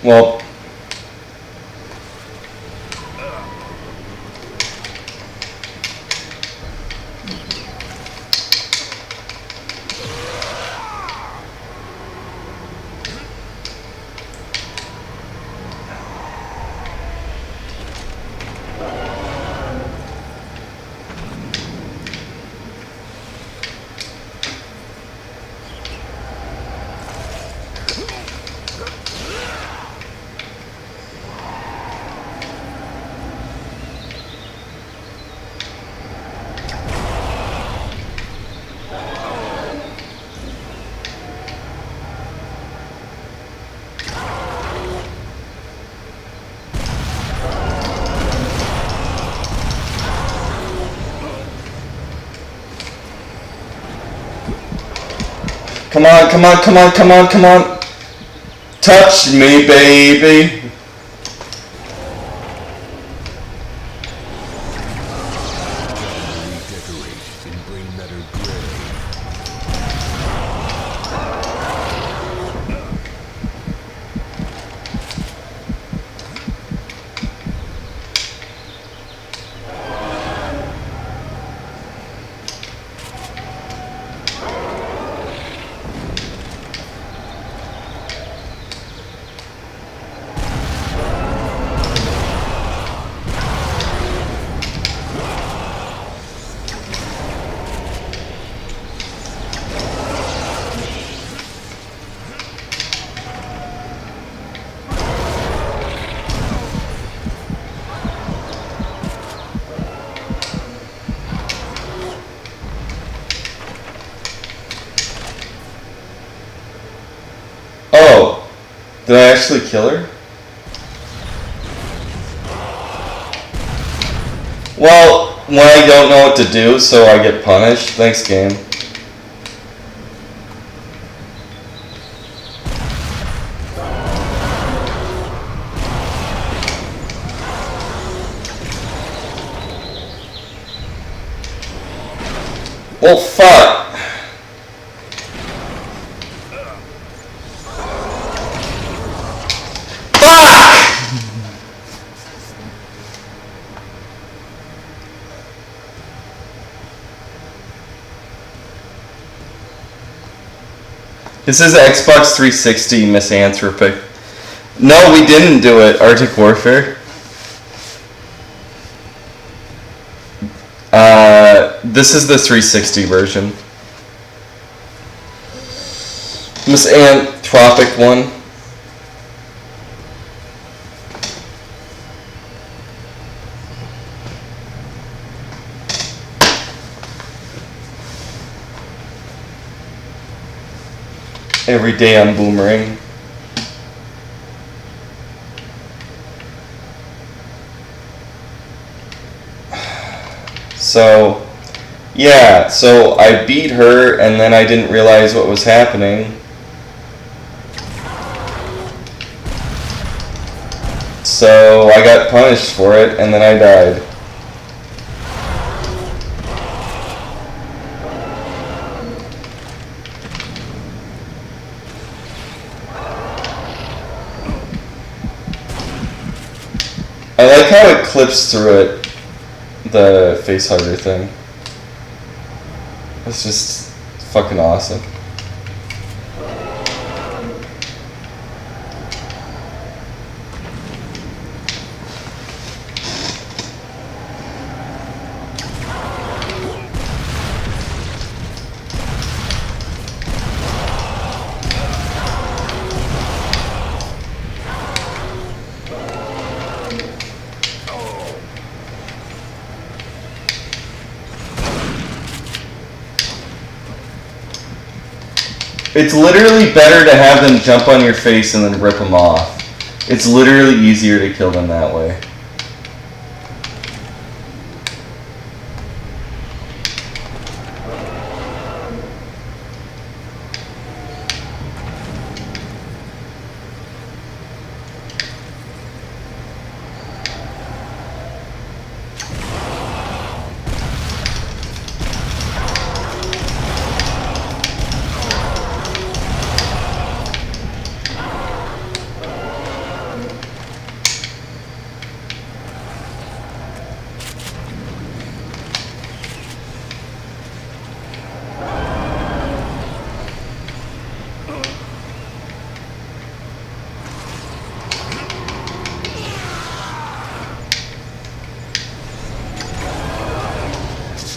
A: Well, Come on, come on, come on, come on, come on. Touch me, baby.
B: Redecorate in Brain Matter Gray.
A: Oh, did I actually kill her? Well, when I don't know what to do, so I get punished. Thanks, game. Well, fuck. This is Xbox 360 misanthropic. No, we didn't do it. Arctic Warfare. This is the 360 version. Misanthropic one. Every day on Boomerang. So, yeah, so I beat her and then I didn't realize what was happening. So I got punished for it and then I died. I like how it clips through it, the facehugger thing. It's just fucking awesome. It's literally better to have them jump on your face and then rip them off. It's literally easier to kill them that way.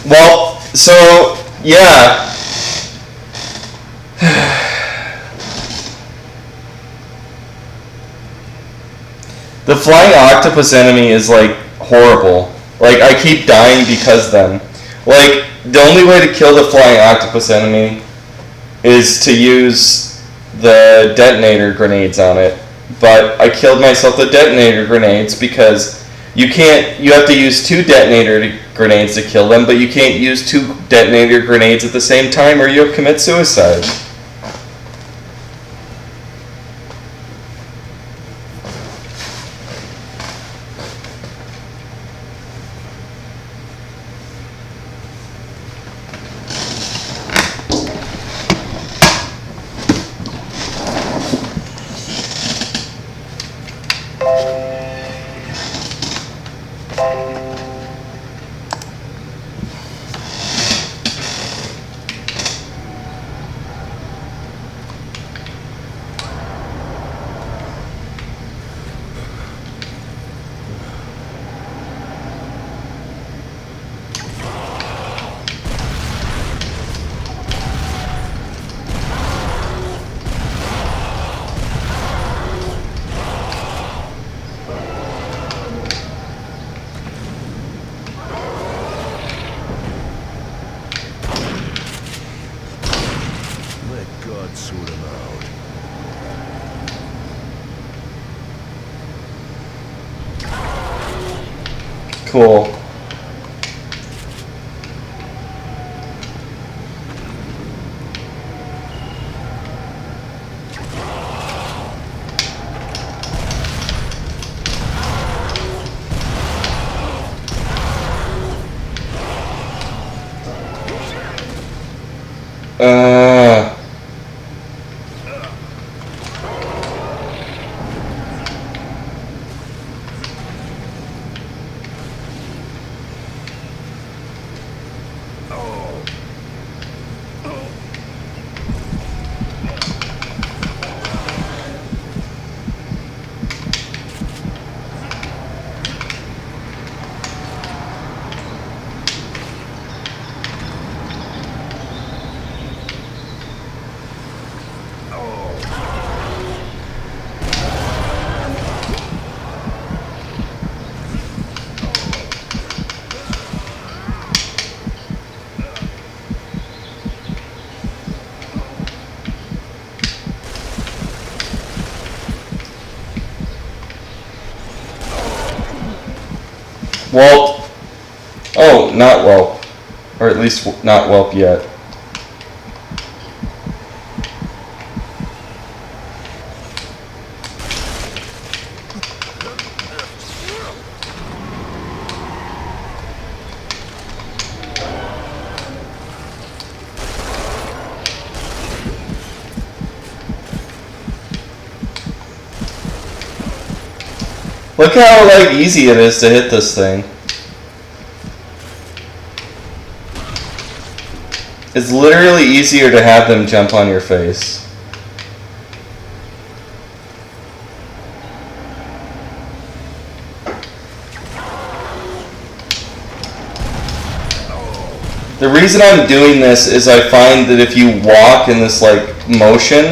A: Well, so, yeah. The flying octopus enemy is, like, horrible. Like, I keep dying because of them. Like, the only way to kill the flying octopus enemy is to use the detonator grenades on it. But I killed myself with detonator grenades because you have to use 2 detonator grenades to kill them, but you can't use 2 detonator grenades at the same time or you'll commit suicide.
B: not sort him out.
A: Cool. Uh, Whelp. Oh, not Whelp. Or at least not Whelp yet. Look how like easy it is to hit this thing. It's literally easier to have them jump on your face. The reason I'm doing this is I find that if you walk in this like motion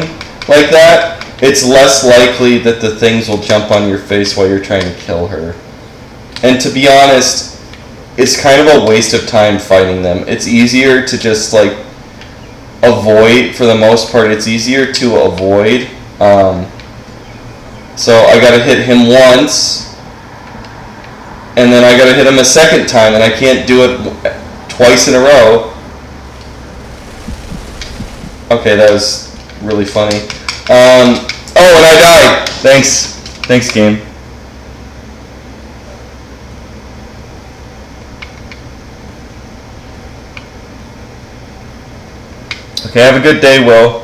A: like that, it's less likely that the things will jump on your face while you're trying to kill her. And to be honest, it's kind of a waste of time fighting them. It's easier to just like avoid, for the most part, it's easier to avoid. So I gotta hit him once, and then I gotta hit him a second time, and I can't do it twice in a row. Okay, that was really funny. Oh, and I died. Thanks. Thanks, game. Okay, have a good day, Will.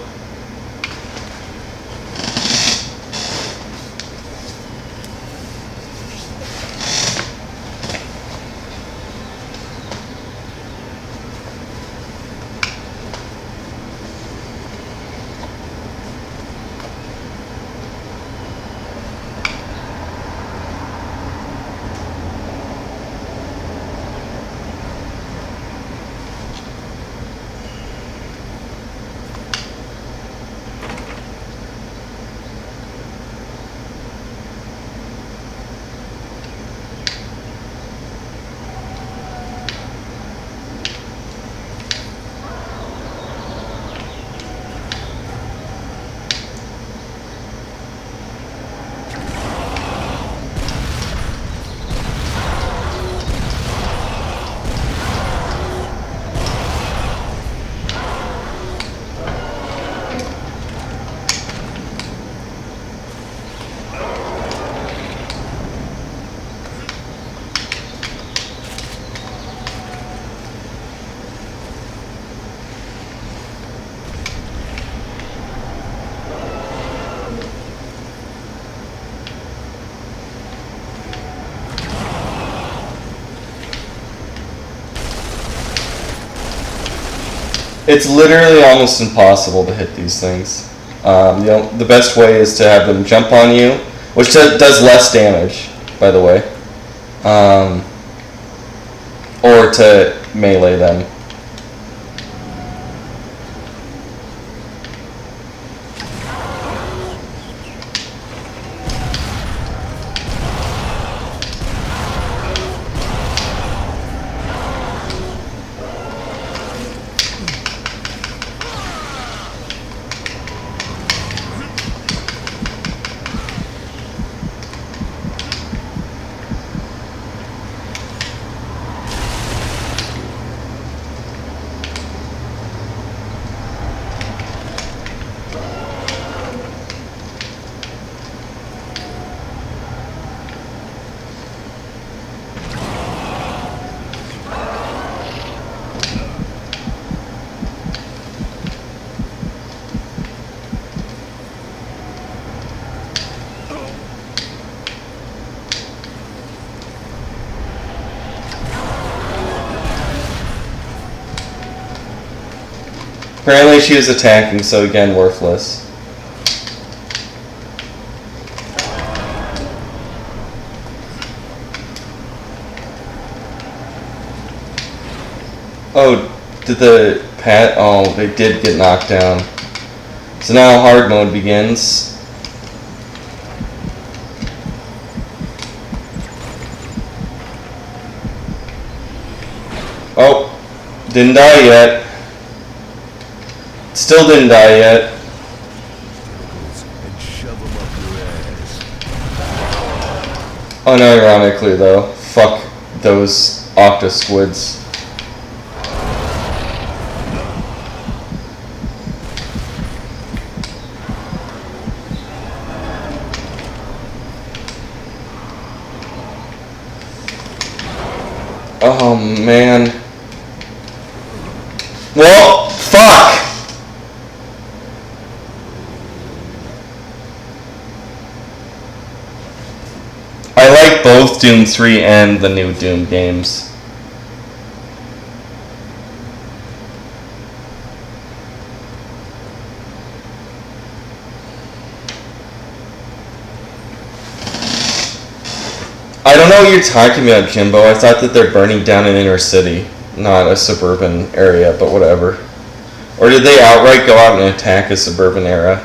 A: It's literally almost impossible to hit these things. The best way is to have them jump on you, which does less damage, by the way, or to melee them. Apparently she was attacking, so again, worthless. Oh, oh, they did get knocked down. So now hard mode begins. Oh, didn't die yet. Still didn't die yet.
B: And shove 'em up your ass.
A: Unironically though, fuck those octosquids. Oh man. Well, fuck! I like both Doom 3 and the new Doom games. I don't know what you're talking about, Jimbo. I thought that they're burning down an inner city, not a suburban area, but whatever. Or did they outright go out and attack a suburban area?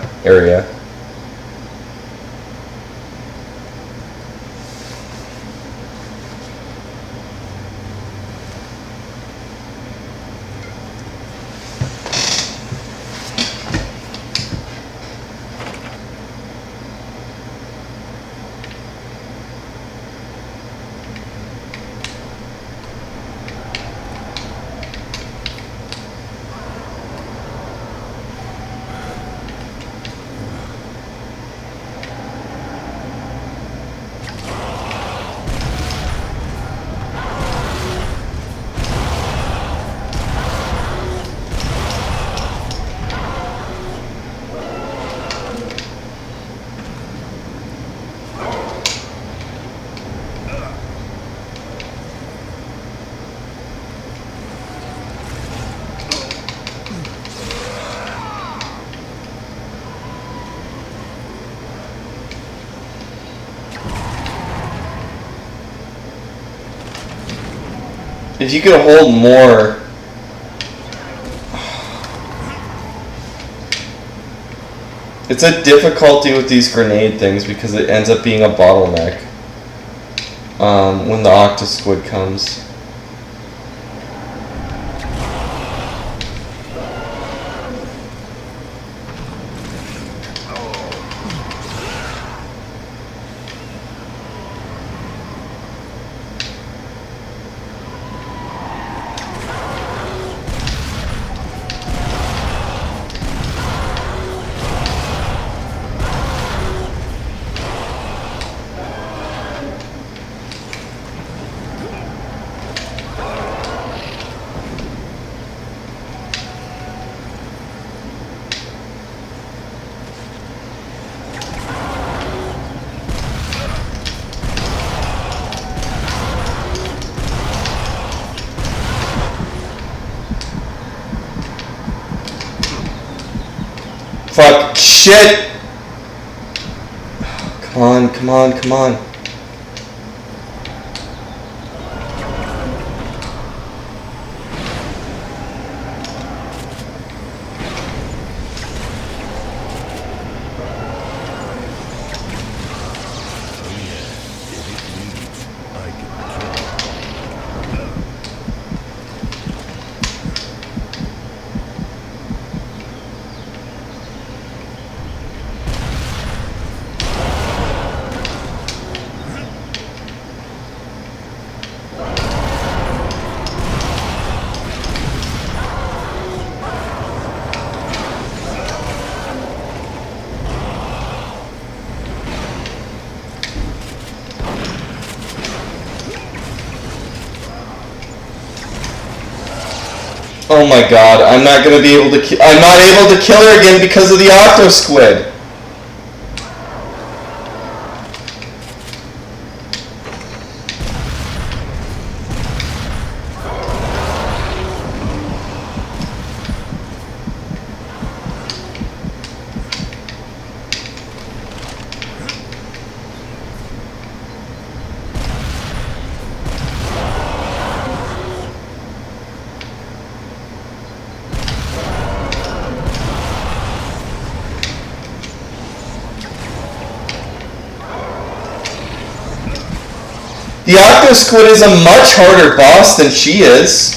A: If you could hold more... It's a difficulty with these grenade things because it ends up being a bottleneck when the octosquid comes. Fuck. Shit! Come on, come on, come on. Oh my god, I'm not gonna be able to I'm not able to kill her again because of the octosquid. The Octo Squid is a much harder boss than she is.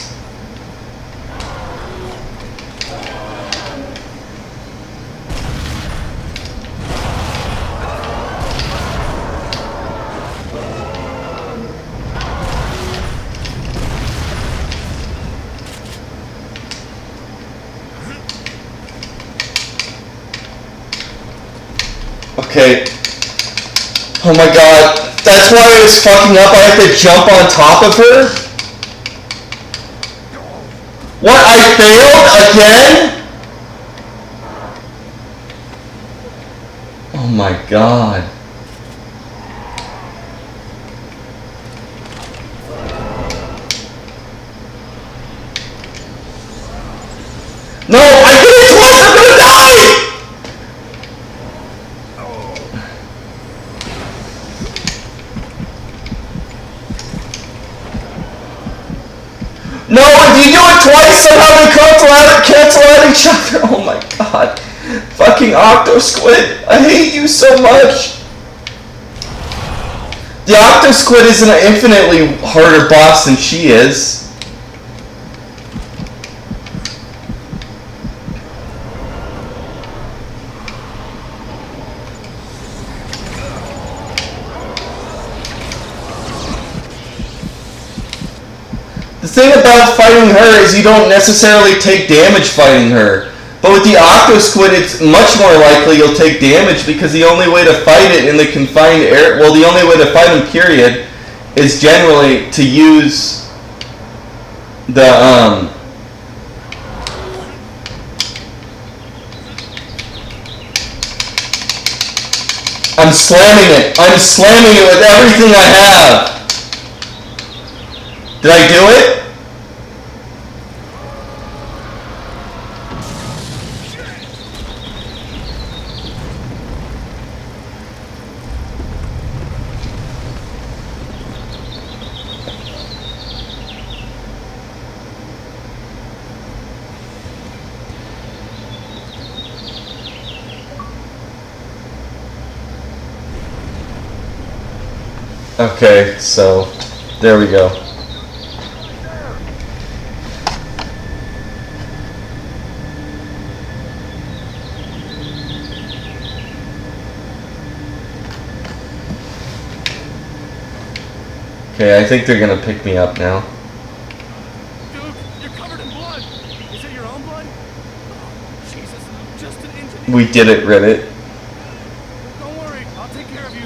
A: Okay. Oh my god. That's why I was fucking up. I have to jump on top of her? What? I failed again? Oh my god. No, I did it twice! I'm gonna die! No, if you do it twice, somehow they cancel out each other. Oh my god. Fucking Octo Squid. I hate you so much. The Octo Squid is an infinitely harder boss than she is. The thing about fighting her is you don't necessarily take damage fighting her. But with the Octo Squid, it's much more likely you'll take damage because the only way to fight it in the confined area, well, the only way to fight him, period, is generally to use the, I'm slamming it. I'm slamming it with everything I have. Did I do it? Okay, so there we go. Okay, I think they're gonna pick me up now.
C: Dude, you're covered in blood. Is it your own blood? Oh, Jesus, I'm just an engineer.
A: We did it, Reddit.
C: Don't worry, I'll take care of you.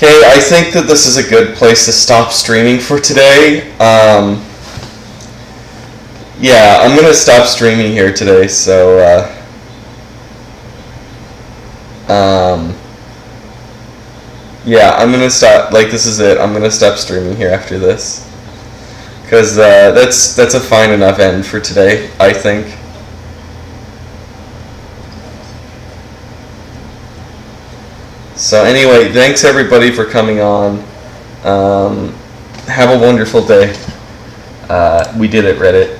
A: Okay, I think that this is a good place to stop streaming for today. Yeah, I'm gonna stop streaming here today, so, yeah, I'm gonna stop, like, this is it. I'm gonna stop streaming here after this. Because, that's a fine enough end for today, I think. So anyway, thanks everybody for coming on. Have a wonderful day. We did it, Reddit.